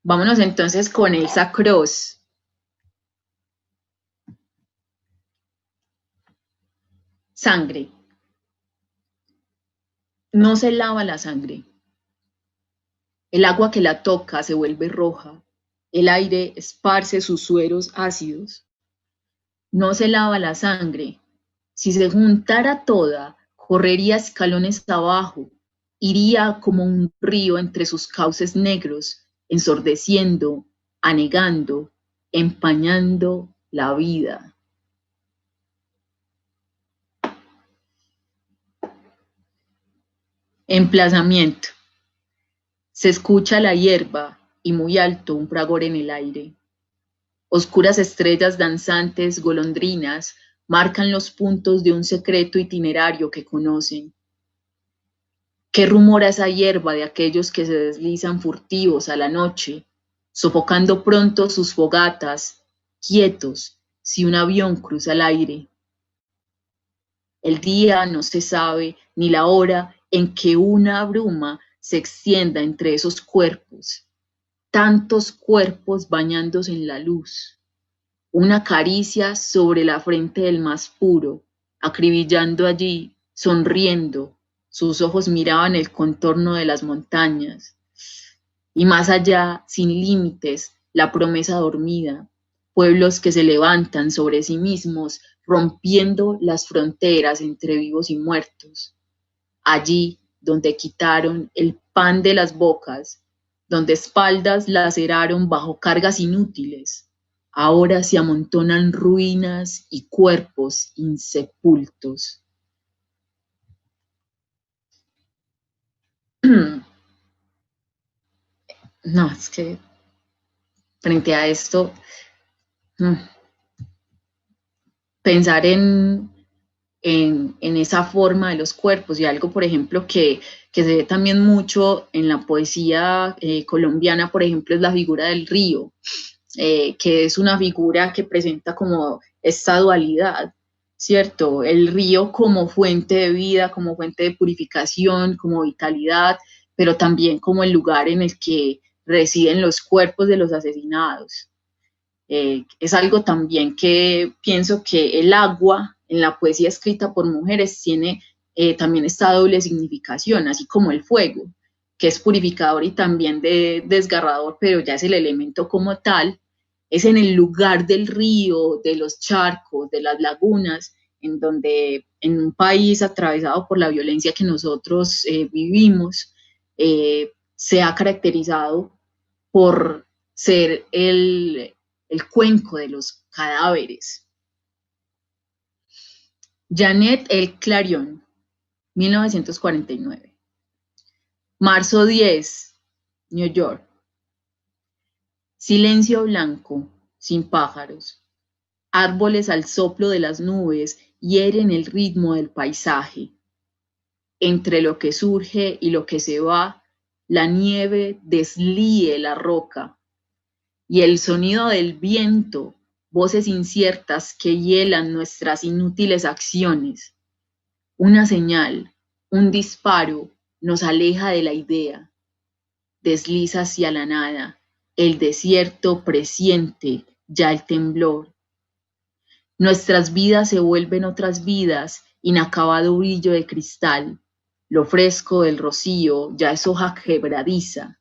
Vámonos entonces con Elsa Cross. Sangre. No se lava la sangre. El agua que la toca se vuelve roja. El aire esparce sus sueros ácidos. No se lava la sangre. Si se juntara toda, correría escalones abajo, iría como un río entre sus cauces negros, ensordeciendo, anegando, empañando la vida. Emplazamiento. Se escucha la hierba y muy alto un fragor en el aire. Oscuras estrellas danzantes, golondrinas, marcan los puntos de un secreto itinerario que conocen. ¿Qué rumora esa hierba de aquellos que se deslizan furtivos a la noche, sofocando pronto sus fogatas, quietos, si un avión cruza el aire? El día no se sabe, ni la hora en que una bruma se extienda entre esos cuerpos, tantos cuerpos bañándose en la luz. Una caricia sobre la frente del más puro, acribillando allí, sonriendo, sus ojos miraban el contorno de las montañas. Y más allá, sin límites, la promesa dormida, pueblos que se levantan sobre sí mismos, rompiendo las fronteras entre vivos y muertos. Allí donde quitaron el pan de las bocas, donde espaldas laceraron bajo cargas inútiles, ahora se amontonan ruinas y cuerpos insepultos. No, es que frente a esto, pensar en esa forma de los cuerpos y algo, por ejemplo, que se ve también mucho en la poesía colombiana, por ejemplo, es la figura del río, que es una figura que presenta como esta dualidad, ¿cierto? El río como fuente de vida, como fuente de purificación, como vitalidad, pero también como el lugar en el que residen los cuerpos de los asesinados. Es algo también que pienso que el agua en la poesía escrita por mujeres tiene también esta doble significación, así como el fuego, que es purificador y también desgarrador, pero ya es el elemento como tal, es en el lugar del río, de los charcos, de las lagunas, en donde en un país atravesado por la violencia que nosotros vivimos, se ha caracterizado por ser el cuenco de los cadáveres. Janet L. Clarion, 1949. Marzo 10, New York. Silencio blanco, sin pájaros. Árboles al soplo de las nubes hieren el ritmo del paisaje. Entre lo que surge y lo que se va, la nieve deslíe la roca. Y el sonido del viento, voces inciertas que hielan nuestras inútiles acciones. Una señal, un disparo, nos aleja de la idea. Desliza hacia la nada, el desierto presiente ya el temblor. Nuestras vidas se vuelven otras vidas, inacabado brillo de cristal. Lo fresco del rocío ya es hoja quebradiza.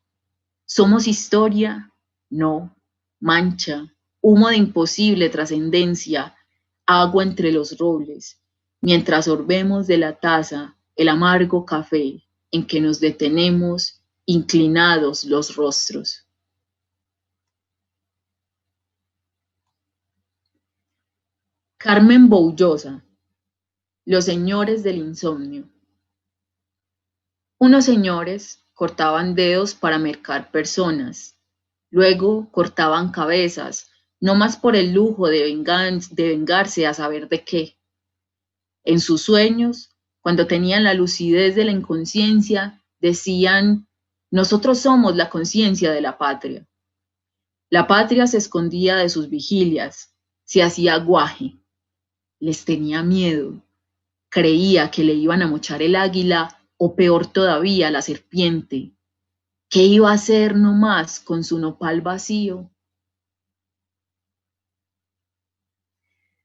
¿Somos historia? No. Mancha, humo de imposible trascendencia, agua entre los robles, mientras sorbemos de la taza el amargo café en que nos detenemos inclinados los rostros. Carmen Boullosa, Los señores del insomnio. Unos señores cortaban dedos para mercar personas. Luego cortaban cabezas, no más por el lujo de vengarse a saber de qué. En sus sueños, cuando tenían la lucidez de la inconsciencia, decían, nosotros somos la conciencia de la patria. La patria se escondía de sus vigilias, se hacía guaje. Les tenía miedo, creía que le iban a mochar el águila o peor todavía la serpiente. ¿Qué iba a hacer nomás con su nopal vacío?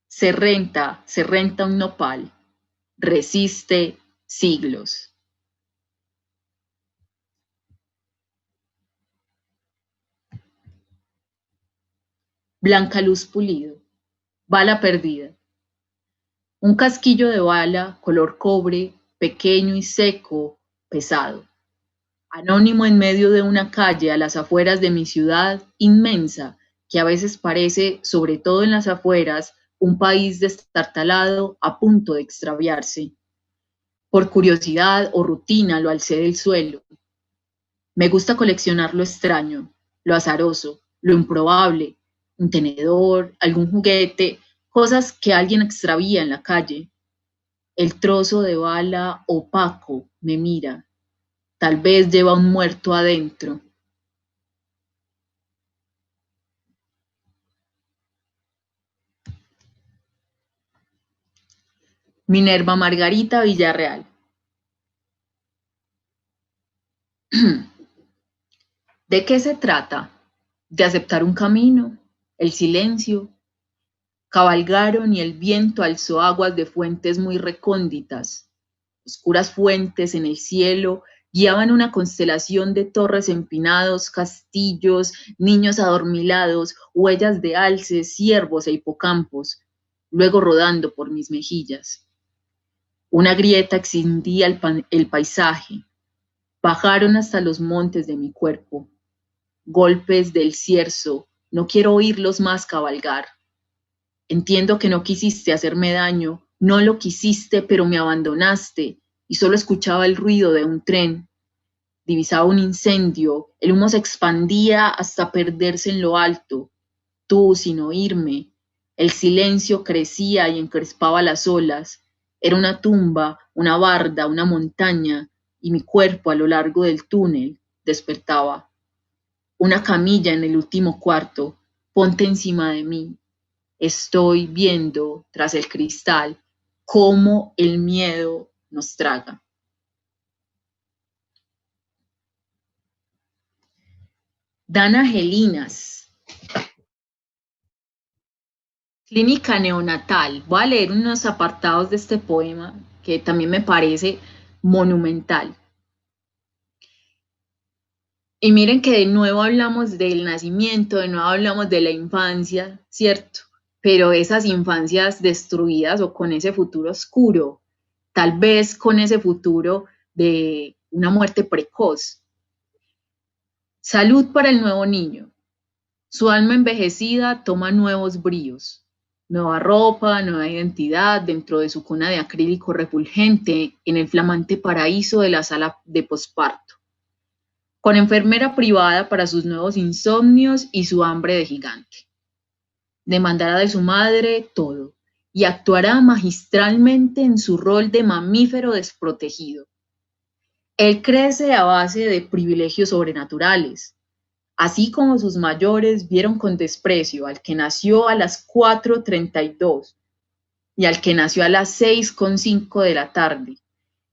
Se renta un nopal, resiste siglos. Blanca Luz Pulido, bala perdida. Un casquillo de bala, color cobre, pequeño y seco, pesado. Anónimo en medio de una calle a las afueras de mi ciudad inmensa, que a veces parece, sobre todo en las afueras, un país destartalado a punto de extraviarse. Por curiosidad o rutina lo alcé del suelo. Me gusta coleccionar lo extraño, lo azaroso, lo improbable, un tenedor, algún juguete, cosas que alguien extravía en la calle. El trozo de bala opaco me mira, tal vez lleva un muerto adentro. Minerva Margarita Villarreal. ¿De qué se trata? De aceptar un camino, el silencio. Cabalgaron y el viento alzó aguas de fuentes muy recónditas. Oscuras fuentes en el cielo guiaban una constelación de torres empinados, castillos, niños adormilados, huellas de alces, ciervos e hipocampos, luego rodando por mis mejillas. Una grieta extendía el paisaje. Bajaron hasta los montes de mi cuerpo. Golpes del cierzo, no quiero oírlos más cabalgar. Entiendo que no quisiste hacerme daño, no lo quisiste, pero me abandonaste y solo escuchaba el ruido de un tren. Divisaba un incendio, el humo se expandía hasta perderse en lo alto. Tú sin oírme. El silencio crecía y encrespaba las olas. Era una tumba, una barda, una montaña, y mi cuerpo a lo largo del túnel despertaba. Una camilla en el último cuarto, ponte encima de mí. Estoy viendo tras el cristal cómo el miedo nos traga. Dana Gelinas. Clínica neonatal. Voy a leer unos apartados de este poema que también me parece monumental. Y miren que de nuevo hablamos del nacimiento, de nuevo hablamos de la infancia, ¿cierto? Pero esas infancias destruidas o con ese futuro oscuro, tal vez con ese futuro de una muerte precoz. Salud para el nuevo niño. Su alma envejecida toma nuevos bríos, nueva ropa, nueva identidad dentro de su cuna de acrílico refulgente en el flamante paraíso de la sala de posparto, con enfermera privada para sus nuevos insomnios y su hambre de gigante. Demandará de su madre todo y actuará magistralmente en su rol de mamífero desprotegido. Él crece a base de privilegios sobrenaturales, así como sus mayores vieron con desprecio al que nació a las 4:32 y al que nació a las 6:05 de la tarde.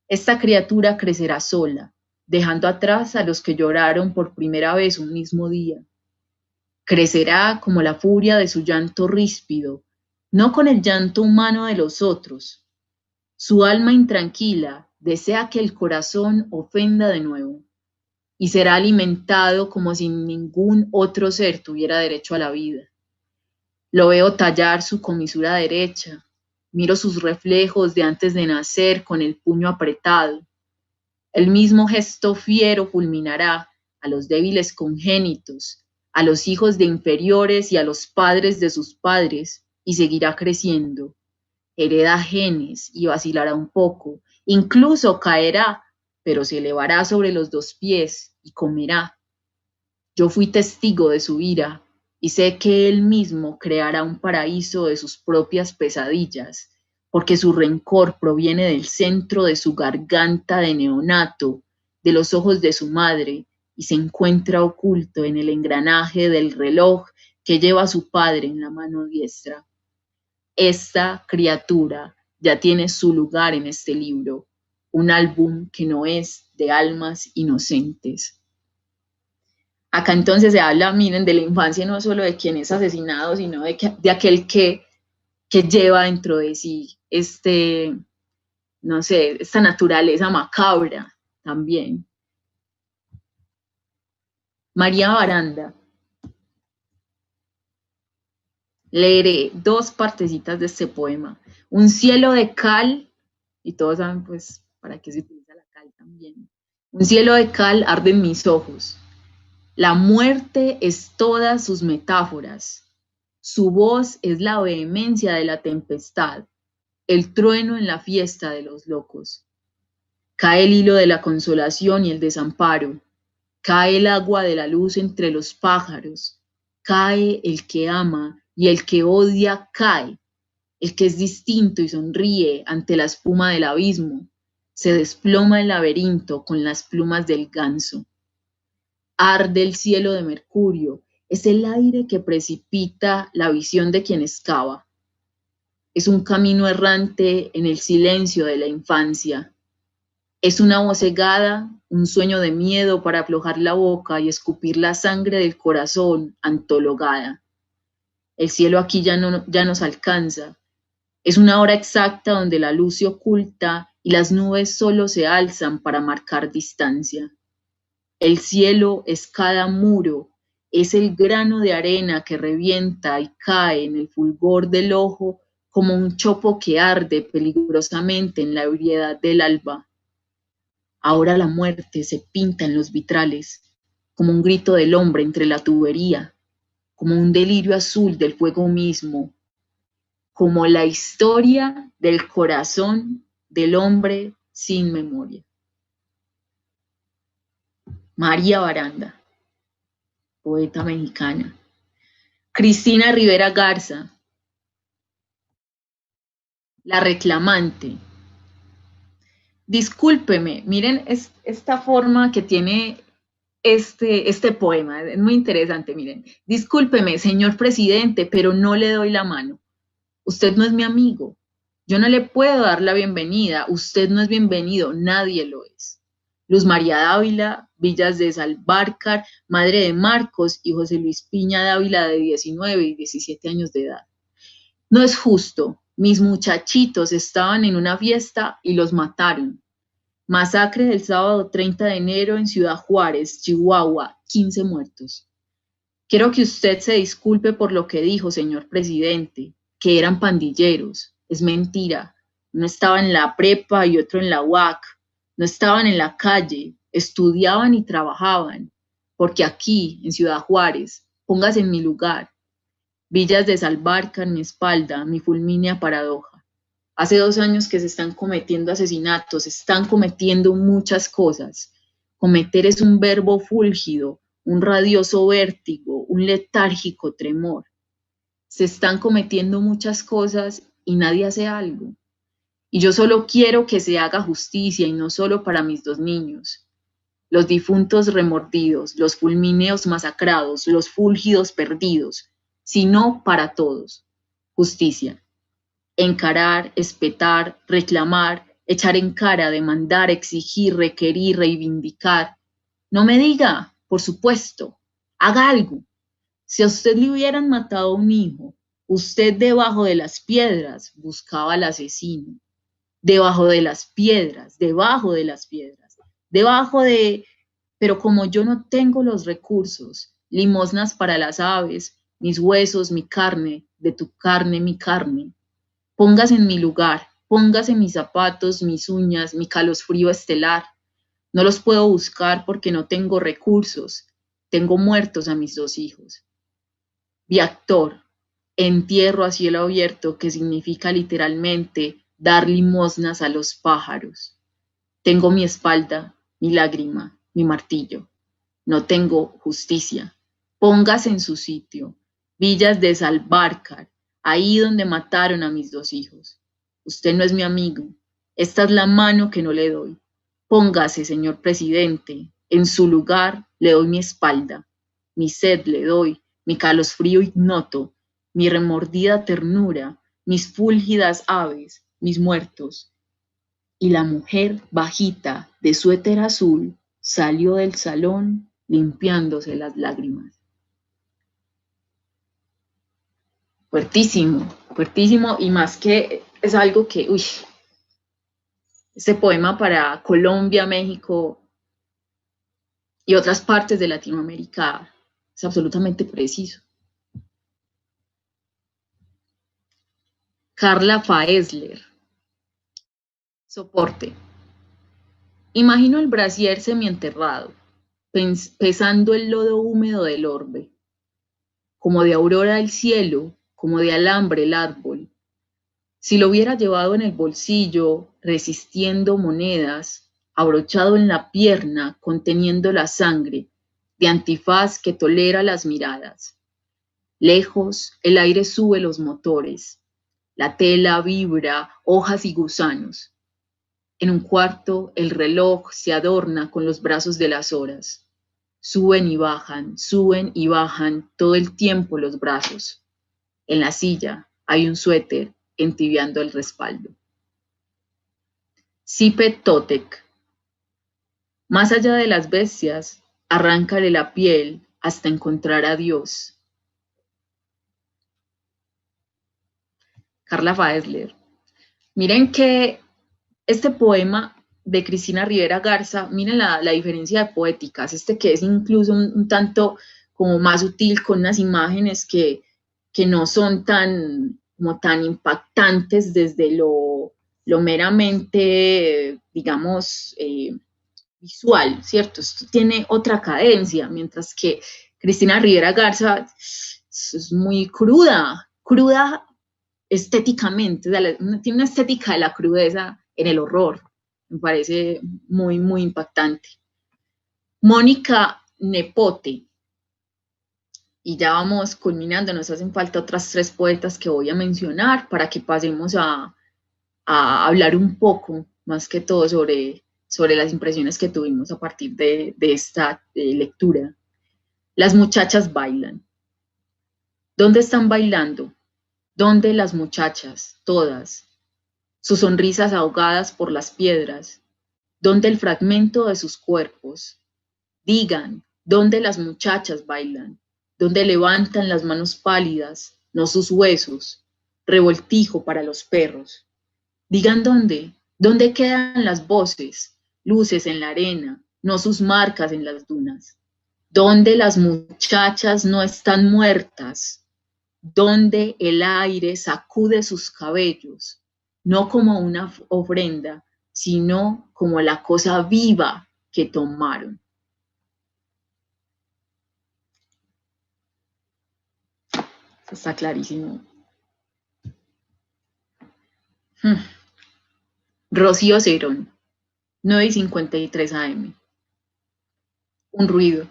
Esta criatura crecerá sola, dejando atrás a los que lloraron por primera vez un mismo día. Crecerá como la furia de su llanto ríspido, no con el llanto humano de los otros. Su alma intranquila desea que el corazón ofenda de nuevo, y será alimentado como si ningún otro ser tuviera derecho a la vida. Lo veo tallar su comisura derecha, miro sus reflejos de antes de nacer con el puño apretado. El mismo gesto fiero fulminará a los débiles congénitos, a los hijos de inferiores y a los padres de sus padres, y seguirá creciendo. Hereda genes y vacilará un poco, incluso caerá, pero se elevará sobre los 2 pies y comerá. Yo fui testigo de su ira y sé que él mismo creará un paraíso de sus propias pesadillas, porque su rencor proviene del centro de su garganta de neonato, de los ojos de su madre, y se encuentra oculto en el engranaje del reloj que lleva su padre en la mano diestra. Esta criatura ya tiene su lugar en este libro, un álbum que no es de almas inocentes. Acá entonces se habla, miren, de la infancia no solo de quien es asesinado, sino de aquel que lleva dentro de sí no sé, esta naturaleza macabra también. María Baranda. Leeré 2 partecitas de este poema. Un cielo de cal, y todos saben pues para qué se utiliza la cal también. Un cielo de cal arde en mis ojos. La muerte es todas sus metáforas. Su voz es la vehemencia de la tempestad, el trueno en la fiesta de los locos. Cae el hilo de la consolación y el desamparo. Cae el agua de la luz entre los pájaros, cae el que ama y el que odia cae, el que es distinto y sonríe ante la espuma del abismo, se desploma el laberinto con las plumas del ganso. Arde el cielo de mercurio, es el aire que precipita la visión de quien excava. Es un camino errante en el silencio de la infancia. Es una voz cegada, un sueño de miedo para aflojar la boca y escupir la sangre del corazón antologada. El cielo aquí ya nos alcanza. Es una hora exacta donde la luz se oculta y las nubes solo se alzan para marcar distancia. El cielo es cada muro, es el grano de arena que revienta y cae en el fulgor del ojo como un chopo que arde peligrosamente en la ebriedad del alba. Ahora la muerte se pinta en los vitrales, como un grito del hombre entre la tubería, como un delirio azul del fuego mismo, como la historia del corazón del hombre sin memoria. María Baranda, poeta mexicana. Cristina Rivera Garza, La reclamante. Discúlpeme, miren esta forma que tiene este poema, es muy interesante, miren. Discúlpeme, señor presidente, pero no le doy la mano. Usted no es mi amigo. Yo no le puedo dar la bienvenida. Usted no es bienvenido, nadie lo es. Luz María Dávila, Villas de Salvarcar, madre de Marcos y José Luis Piña Dávila de 19 y 17 años de edad. No es justo. Mis muchachitos estaban en una fiesta y los mataron. Masacre del sábado 30 de enero en Ciudad Juárez, Chihuahua, 15 muertos. Quiero que usted se disculpe por lo que dijo, señor presidente, que eran pandilleros. Es mentira. Uno estaba en la prepa y otro en la UAC. No estaban en la calle, estudiaban y trabajaban. Porque aquí, en Ciudad Juárez, póngase en mi lugar. Villas de Salvarcar, mi espalda, mi fulmínea paradoja. Hace 2 años que se están cometiendo asesinatos, se están cometiendo muchas cosas. Cometer es un verbo fúlgido, un radioso vértigo, un letárgico tremor. Se están cometiendo muchas cosas y nadie hace algo. Y yo solo quiero que se haga justicia y no solo para mis 2 niños. Los difuntos remordidos, los fulmíneos masacrados, los fúlgidos perdidos, sino para todos. Justicia. Encarar, espetar, reclamar, echar en cara, demandar, exigir, requerir, reivindicar. No me diga, por supuesto, haga algo. Si a usted le hubieran matado a un hijo, usted debajo de las piedras buscaba al asesino. Debajo de las piedras, debajo de las piedras, debajo de... Pero como yo no tengo los recursos, limosnas para las aves, mis huesos, mi carne, de tu carne, mi carne. Póngase en mi lugar, póngase mis zapatos, mis uñas, mi calosfrío estelar. No los puedo buscar porque no tengo recursos. Tengo muertos a mis 2 hijos. Viactor, entierro a cielo abierto, que significa literalmente dar limosnas a los pájaros. Tengo mi espalda, mi lágrima, mi martillo. No tengo justicia. Póngase en su sitio. Villas de Salvarcar, ahí donde mataron a mis 2 hijos. Usted no es mi amigo. Esta es la mano que no le doy. Póngase, señor presidente. En su lugar le doy mi espalda. Mi sed le doy, mi calosfrío ignoto, mi remordida ternura, mis fúlgidas aves, mis muertos. Y la mujer bajita de suéter azul salió del salón limpiándose las lágrimas. Fuertísimo, fuertísimo, y más que es algo que, este poema para Colombia, México y otras partes de Latinoamérica es absolutamente preciso. Carla Faesler. Soporte. Imagino el brasier semienterrado, pesando el lodo húmedo del orbe, como de aurora el cielo, como de alambre el árbol. Si lo hubiera llevado en el bolsillo, resistiendo monedas, abrochado en la pierna, conteniendo la sangre, de antifaz que tolera las miradas. Lejos, el aire sube los motores, la tela vibra, hojas y gusanos. En un cuarto, el reloj se adorna con los brazos de las horas. Suben y bajan todo el tiempo los brazos. En la silla hay un suéter entibiando el respaldo. Sipet Totec. Más allá de las bestias, arráncale la piel hasta encontrar a Dios. Carla Faesler. Miren que este poema de Cristina Rivera Garza, miren la diferencia de poéticas, que es incluso un tanto como más sutil, con unas imágenes que no son tan impactantes desde lo meramente, digamos, visual, ¿cierto? Esto tiene otra cadencia, mientras que Cristina Rivera Garza es muy cruda estéticamente, o sea, tiene una estética de la crudeza en el horror, me parece muy, muy impactante. Mónica Nepote, y ya vamos culminando, nos hacen falta otras 3 poetas que voy a mencionar para que pasemos a hablar un poco, más que todo, sobre las impresiones que tuvimos a partir de esta lectura. Las muchachas bailan. ¿Dónde están bailando? ¿Dónde las muchachas, todas? Sus sonrisas ahogadas por las piedras. ¿Dónde el fragmento de sus cuerpos? Digan, ¿dónde las muchachas bailan? ¿Dónde levantan las manos pálidas, no sus huesos? Revoltijo para los perros. Digan ¿dónde quedan las voces, luces en la arena, no sus marcas en las dunas? ¿Dónde las muchachas no están muertas? ¿Dónde el aire sacude sus cabellos, no como una ofrenda, sino como la cosa viva que tomaron? Está clarísimo. Rocío Cerón, 9:53 AM. Un ruido.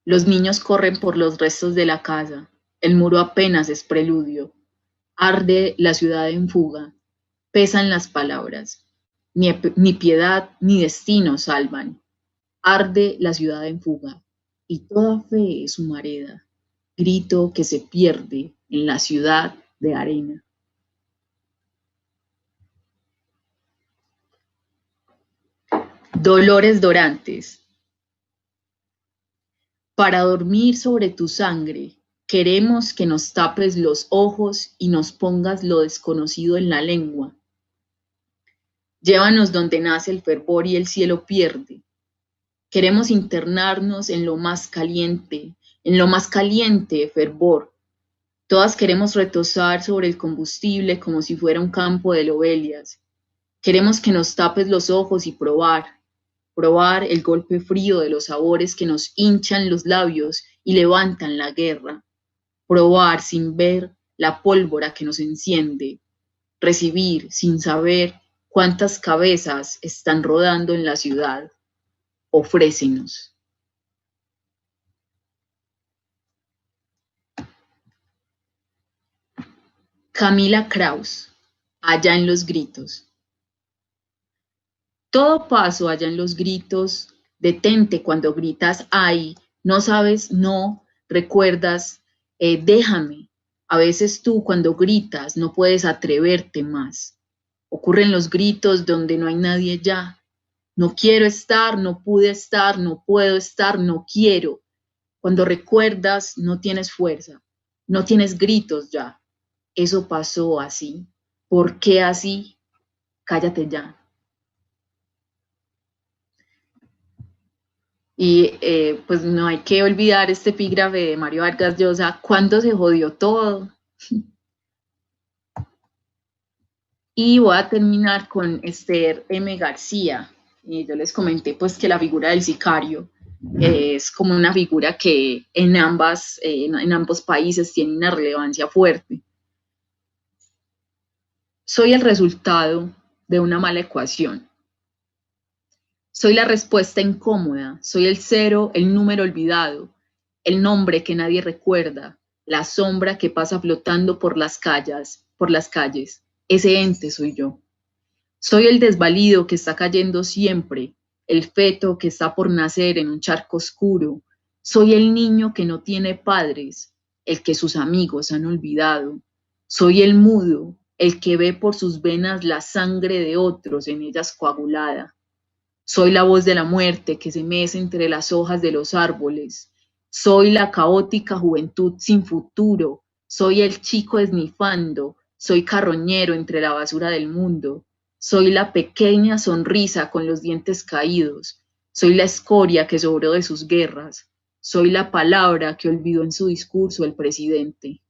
Los niños corren por los restos de la casa. El muro apenas es preludio. Arde la ciudad en fuga. Pesan las palabras. Ni piedad ni destino salvan. Arde la ciudad en fuga. Y toda fe es humareda. Grito que se pierde en la ciudad de arena. Dolores Dorantes. Para dormir sobre tu sangre, queremos que nos tapes los ojos y nos pongas lo desconocido en la lengua. Llévanos donde nace el fervor y el cielo pierde. Queremos internarnos en lo más caliente fervor. Todas queremos retosar sobre el combustible como si fuera un campo de lobelias. Queremos que nos tapes los ojos y probar el golpe frío de los sabores que nos hinchan los labios y levantan la guerra. Probar sin ver la pólvora que nos enciende. Recibir sin saber cuántas cabezas están rodando en la ciudad. Ofrécenos. Camila Kraus, allá en los gritos. Todo paso allá en los gritos, detente cuando gritas ay, no sabes, no, recuerdas, déjame. A veces tú cuando gritas no puedes atreverte más. Ocurren los gritos donde no hay nadie ya. No quiero estar, no pude estar, no puedo estar, no quiero. Cuando recuerdas no tienes fuerza, no tienes gritos ya. Eso pasó así. ¿Por qué así? Cállate ya. Y pues no hay que olvidar este epígrafe de Mario Vargas Llosa, ¿cuándo se jodió todo? Y voy a terminar con Esther M. García. Yo les comenté pues que la figura del sicario es como una figura que en ambos países tiene una relevancia fuerte. Soy el resultado de una mala ecuación. Soy la respuesta incómoda, soy el cero, el número olvidado, el nombre que nadie recuerda, la sombra que pasa flotando por las calles. Ese ente soy yo. Soy el desvalido que está cayendo siempre, el feto que está por nacer en un charco oscuro. Soy el niño que no tiene padres, el que sus amigos han olvidado. Soy el mudo, el que ve por sus venas la sangre de otros en ellas coagulada. Soy la voz de la muerte que se mece entre las hojas de los árboles. Soy la caótica juventud sin futuro. Soy el chico esnifando. Soy carroñero entre la basura del mundo. Soy la pequeña sonrisa con los dientes caídos. Soy la escoria que sobró de sus guerras. Soy la palabra que olvidó en su discurso el presidente.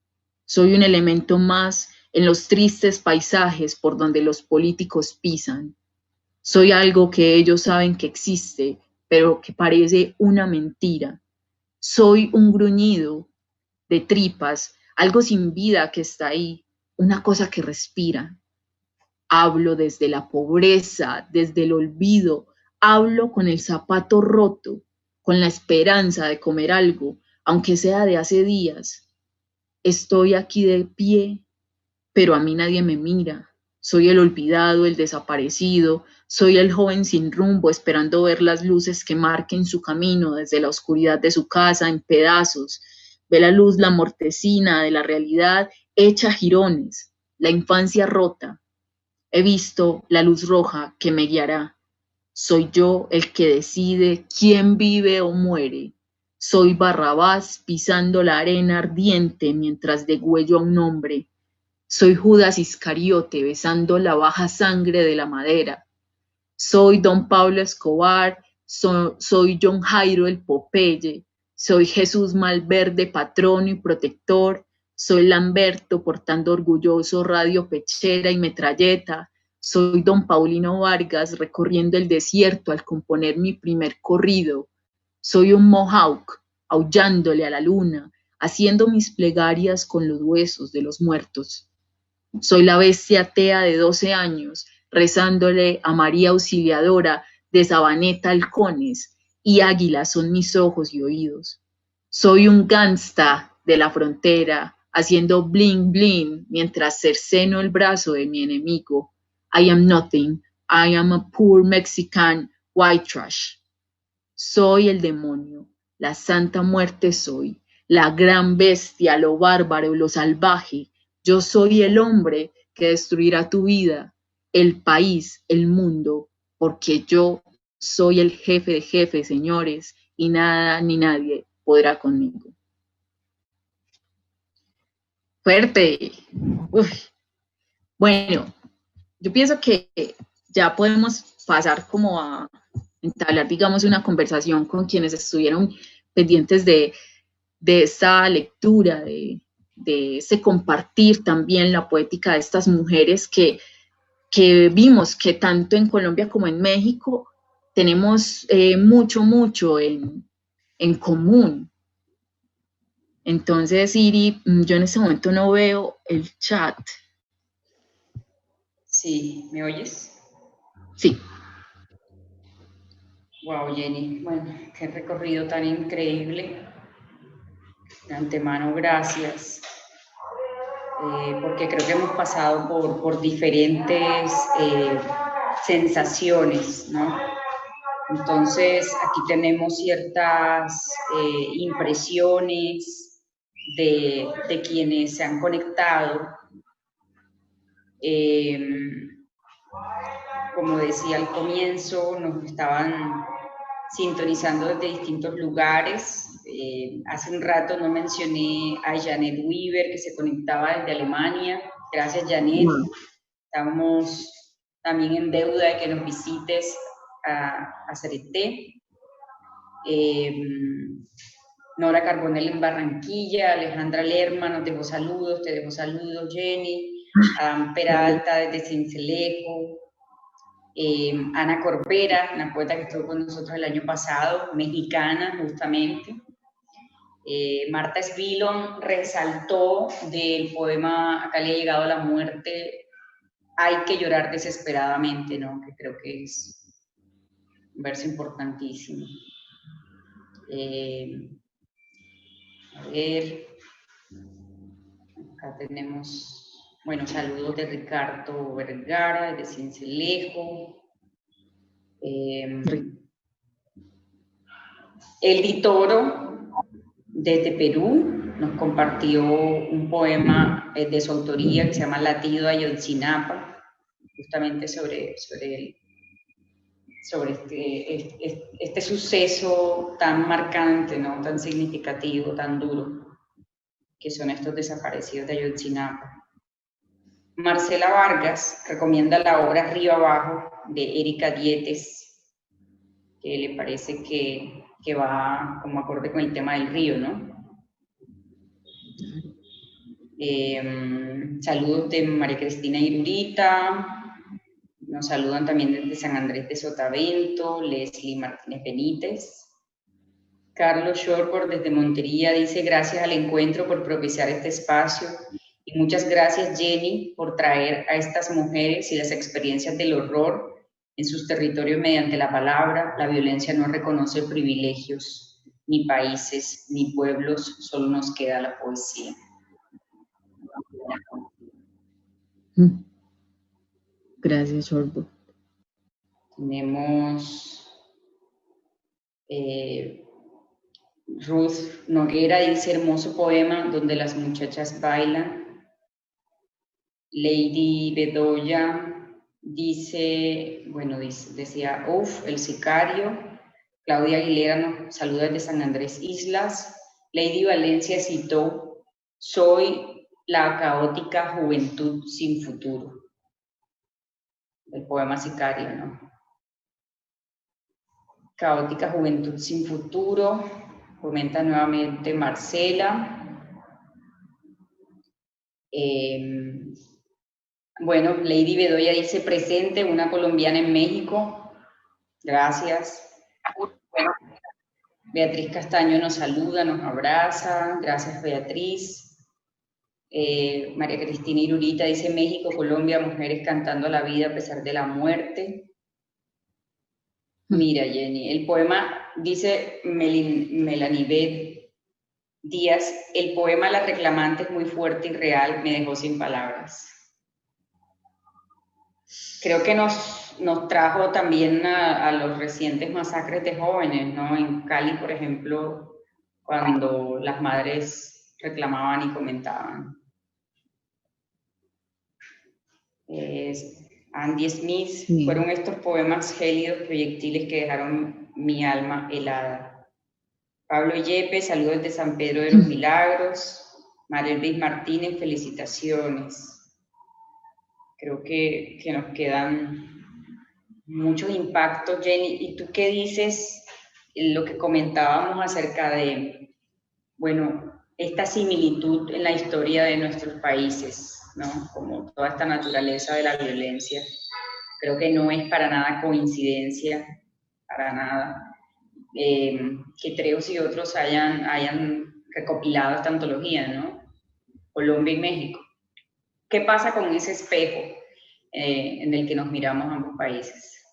Soy un elemento más en los tristes paisajes por donde los políticos pisan. Soy algo que ellos saben que existe, pero que parece una mentira. Soy un gruñido de tripas, algo sin vida que está ahí, una cosa que respira. Hablo desde la pobreza, desde el olvido, hablo con el zapato roto, con la esperanza de comer algo, aunque sea de hace días. Estoy aquí de pie, pero a mí nadie me mira. Soy el olvidado, el desaparecido, soy el joven sin rumbo esperando ver las luces que marquen su camino desde la oscuridad de su casa en pedazos. Ve la luz, la mortecina de la realidad hecha jirones, la infancia rota. He visto la luz roja que me guiará. Soy yo el que decide quién vive o muere. Soy Barrabás pisando la arena ardiente mientras degüello a un hombre. Soy Judas Iscariote besando la baja sangre de la madera. Soy Don Pablo Escobar, soy John Jairo el Popeye, soy Jesús Malverde, patrono y protector, soy Lamberto portando orgulloso radio pechera y metralleta, soy Don Paulino Vargas recorriendo el desierto al componer mi primer corrido, soy un Mohawk aullándole a la luna, haciendo mis plegarias con los huesos de los muertos. Soy la bestia atea de 12 años, rezándole a María Auxiliadora de Sabaneta Halcones, y águilas son mis ojos y oídos. Soy un gangsta de la frontera, haciendo bling bling mientras cerceno el brazo de mi enemigo. I am nothing, I am a poor Mexican white trash. Soy el demonio, la santa muerte soy, la gran bestia, lo bárbaro, lo salvaje. Yo soy el hombre que destruirá tu vida, el país, el mundo, porque yo soy el jefe de jefes, señores, y nada ni nadie podrá conmigo. Fuerte. Uf. Bueno, yo pienso que ya podemos pasar como a entablar, digamos, una conversación con quienes estuvieron pendientes de esta lectura, de ese compartir también la poética de estas mujeres que vimos que tanto en Colombia como en México tenemos mucho en común. Entonces, Iri, yo en este momento no veo el chat. Sí, ¿me oyes? Sí. Wow, Jenny, bueno, qué recorrido tan increíble. De antemano, gracias, porque creo que hemos pasado por diferentes sensaciones, ¿no? Entonces, aquí tenemos ciertas impresiones de quienes se han conectado. Como decía al comienzo, nos estaban sintonizando desde distintos lugares. Hace un rato no mencioné a Janet Weaver, que se conectaba desde Alemania. Gracias, Janet. Estamos también en deuda de que nos visites a Cereté. Nora Carbonell en Barranquilla, Alejandra Lerma nos dejó saludos, te dejo saludos, Jenny. Adam Peralta desde Cincelejo. Ana Corpera, una poeta que estuvo con nosotros el año pasado, mexicana justamente. Marta Esvilon resaltó del poema Acá le ha llegado la muerte, hay que llorar desesperadamente, ¿no? Que creo que es un verso importantísimo. A ver, acá tenemos, bueno, saludos de Ricardo Vergara, de Cincelejo. Eldi Toro, desde Perú, nos compartió un poema de su autoría que se llama Latido Ayotzinapa, justamente sobre este suceso tan marcante, ¿no? Tan significativo, tan duro, que son estos desaparecidos de Ayotzinapa. Marcela Vargas recomienda la obra Río Abajo de Erika Dietes, que le parece que va como acorde con el tema del río, ¿no? Saludos de María Cristina Irurita, nos saludan también desde San Andrés de Sotavento, Leslie Martínez Benítez. Carlos Shorbord desde Montería dice: gracias al encuentro por propiciar este espacio y muchas gracias, Jenny, por traer a estas mujeres y las experiencias del horror en sus territorios mediante la palabra. La violencia no reconoce privilegios, ni países, ni pueblos, solo nos queda la poesía. Gracias, Shorbord. Tenemos Ruth Noguera dice: hermoso poema donde las muchachas bailan. Lady Bedoya dice, bueno, decía, uff, el sicario. Claudia Aguilera nos saluda desde San Andrés Islas. Lady Valencia citó: soy la caótica juventud sin futuro. El poema sicario, ¿no? Caótica juventud sin futuro. Comenta nuevamente Marcela. Bueno, Lady Bedoya dice: presente, una colombiana en México. Gracias. Bueno, Beatriz Castaño nos saluda, nos abraza. Gracias, Beatriz. María Cristina Irurita dice: México, Colombia, mujeres cantando la vida a pesar de la muerte. Mira, Jenny, el poema, dice Melanibet Díaz, el poema La reclamante es muy fuerte y real, me dejó sin palabras. Creo que nos trajo también a los recientes masacres de jóvenes, ¿no? En Cali, por ejemplo, cuando las madres reclamaban y comentaban. Andy Smith, sí. Fueron estos poemas gélidos, proyectiles que dejaron mi alma helada. Pablo Yepes, saludos de San Pedro de los Milagros. María Luis Martínez, felicitaciones. Creo que nos quedan muchos impactos, Jenny. ¿Y tú qué dices? Lo que comentábamos acerca de, bueno, esta similitud en la historia de nuestros países, ¿no? Como toda esta naturaleza de la violencia. Creo que no es para nada coincidencia, para nada, que Treos y otros hayan recopilado esta antología, ¿no? Colombia y México. ¿Qué pasa con ese espejo en el que nos miramos ambos países?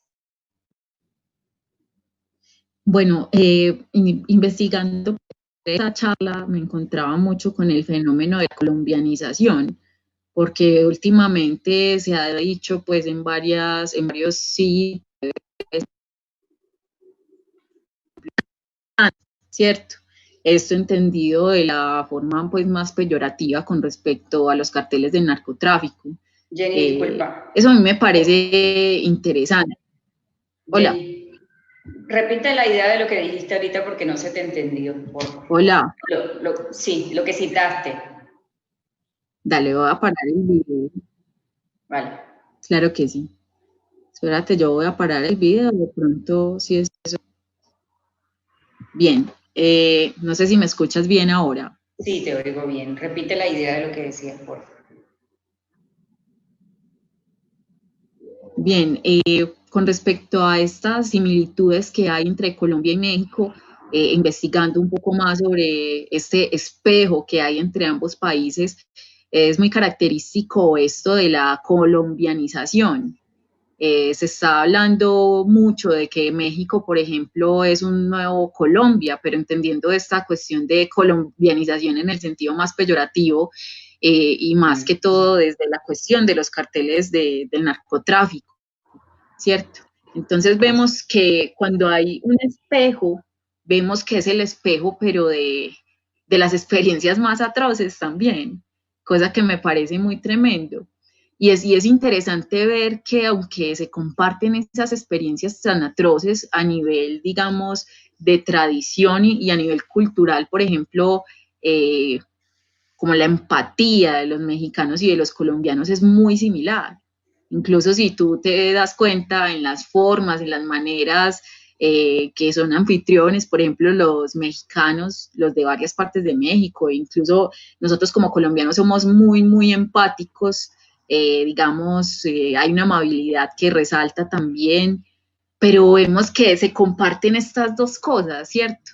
Bueno, investigando esta charla me encontraba mucho con el fenómeno de colombianización, porque últimamente se ha dicho pues en varios sitios, ¿cierto? Esto entendido de la forma pues más peyorativa con respecto a los carteles del narcotráfico. Jenny, disculpa. Eso a mí me parece interesante. Hola. Jenny, repite la idea de lo que dijiste ahorita porque no se te entendió. Hola. Sí, lo que citaste. Dale, voy a parar el video. Vale. Claro que sí. Espérate, yo voy a parar el video, de pronto si es eso. Bien, no sé si me escuchas bien ahora. Sí, te oigo bien. Repite la idea de lo que decías, por favor. Bien, con respecto a estas similitudes que hay entre Colombia y México, investigando un poco más sobre este espejo que hay entre ambos países, es muy característico esto de la colombianización. Se está hablando mucho de que México, por ejemplo, es un nuevo Colombia, pero entendiendo esta cuestión de colombianización en el sentido más peyorativo y más que todo desde la cuestión de los carteles del narcotráfico, ¿cierto? Entonces vemos que cuando hay un espejo, vemos que es el espejo, pero de las experiencias más atroces también, cosa que me parece muy tremendo. Y es interesante ver que aunque se comparten esas experiencias tan atroces a nivel, digamos, de tradición y a nivel cultural, por ejemplo, como la empatía de los mexicanos y de los colombianos es muy similar. Incluso si tú te das cuenta en las formas, en las maneras que son anfitriones, por ejemplo, los mexicanos, los de varias partes de México, e incluso nosotros como colombianos somos muy, muy empáticos, digamos, hay una amabilidad que resalta también, pero vemos que se comparten estas dos cosas, ¿cierto?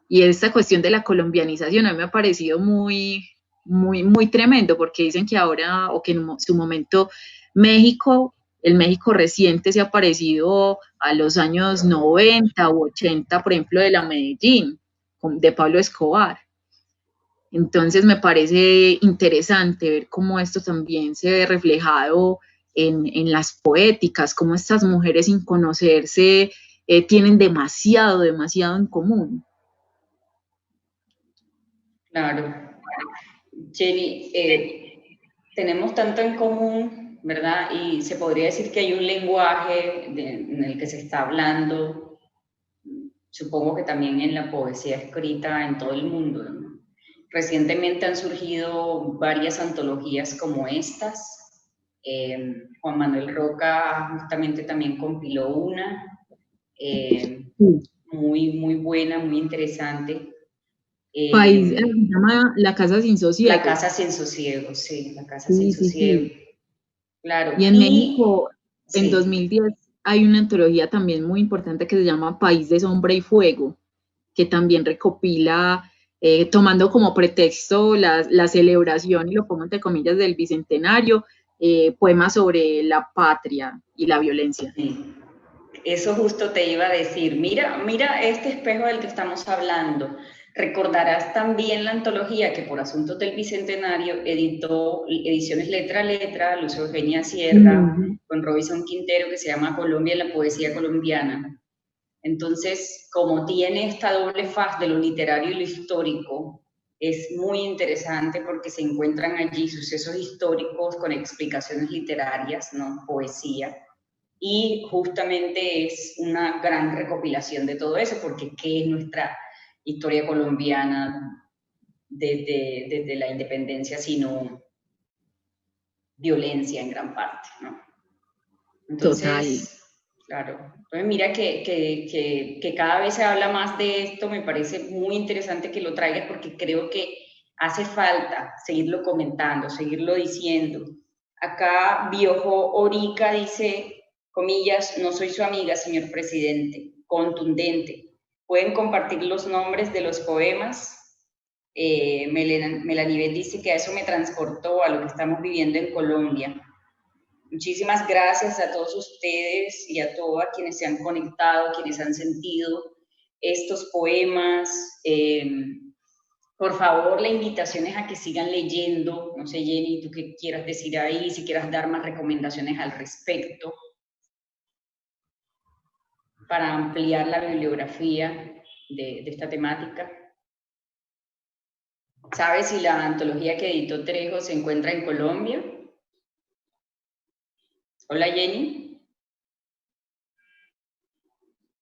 Y esta cuestión de la colombianización a mí me ha parecido muy, muy, muy tremendo, porque dicen que ahora, o que en su momento, México, el México reciente se ha parecido a los años 90 u 80, por ejemplo, de la Medellín, de Pablo Escobar. Entonces me parece interesante ver cómo esto también se ve reflejado en las poéticas, cómo estas mujeres sin conocerse tienen demasiado, demasiado en común. Claro. Jenny, tenemos tanto en común, ¿verdad? Y se podría decir que hay un lenguaje en el que se está hablando, supongo que también en la poesía escrita en todo el mundo, ¿no? Recientemente han surgido varias antologías como estas. Juan Manuel Roca justamente también compiló una, muy, muy buena, muy interesante. País, se llama La Casa Sin La Sosiego. Casa Sin Sosiego, sí, La Casa Sin Sí, sí, Sosiego. sí. Claro, Y en México, en sí, 2010, hay una antología también muy importante que se llama País de Sombra y Fuego, que también recopila, tomando como pretexto la celebración, y lo pongo entre comillas, del Bicentenario, poemas sobre la patria y la violencia. sí. Eso justo te iba a decir. Mira, mira este espejo del que estamos hablando. Recordarás también la antología que por asuntos del Bicentenario editó Ediciones Letra a Letra, Luz Eugenia Sierra, Uh-huh. con Robinson Quintero, que se llama Colombia y la poesía colombiana. Entonces, como tiene esta doble faz de lo literario y lo histórico, es muy interesante porque se encuentran allí sucesos históricos con explicaciones literarias, ¿no? Poesía. Y justamente es una gran recopilación de todo eso, porque ¿qué es nuestra historia colombiana desde la independencia, sino violencia en gran parte, ¿no? Total. Entonces, claro. Entonces, mira que cada vez se habla más de esto, me parece muy interesante que lo traigas porque creo que hace falta seguirlo comentando, seguirlo diciendo. Acá Biojo Orica dice, comillas, no soy su amiga, señor presidente, contundente. ¿Pueden compartir los nombres de los poemas? Melanibet dice que a eso me transportó a lo que estamos viviendo en Colombia. Muchísimas gracias a todos ustedes y a todas quienes se han conectado, quienes han sentido estos poemas. Por favor, la invitación es a que sigan leyendo. No sé, Jenny, tú qué quieras decir ahí, si quieras dar más recomendaciones al respecto para ampliar la bibliografía de esta temática. ¿Sabes si la antología que editó Trejo se encuentra en Colombia? Hola, Jenny.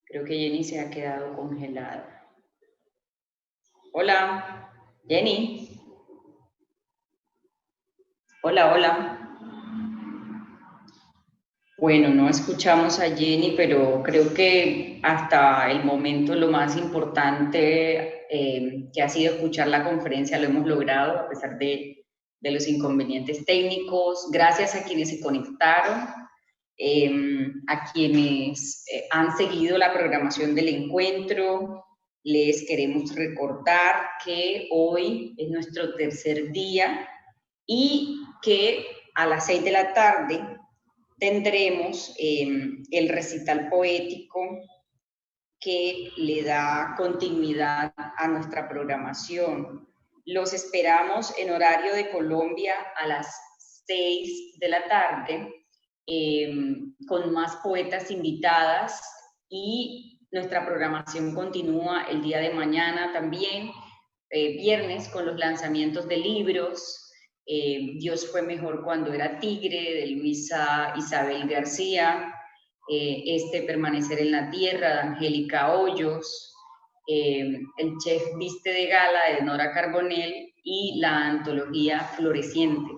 Creo que Jenny se ha quedado congelada. Hola, Jenny. Hola, hola. Bueno, no escuchamos a Jenny, pero creo que hasta el momento lo más importante que ha sido escuchar la conferencia lo hemos logrado a pesar de los inconvenientes técnicos. Gracias a quienes se conectaron, a quienes han seguido la programación del encuentro. Les queremos recordar que hoy es nuestro tercer día y que a las 6 de la tarde tendremos el recital poético que le da continuidad a nuestra programación. Los esperamos en horario de Colombia a las 6 de la tarde, con más poetas invitadas, y nuestra programación continúa el día de mañana también, viernes, con los lanzamientos de libros. Dios fue mejor cuando era tigre, de Luisa Isabel García, Permanecer en la Tierra, de Angélica Hoyos, El Chef Viste de Gala, de Nora Carbonell, y la antología Floreciente,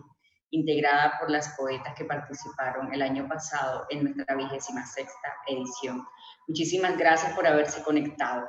integrada por las poetas que participaron el año pasado en nuestra 26ª edición. Muchísimas gracias por haberse conectado.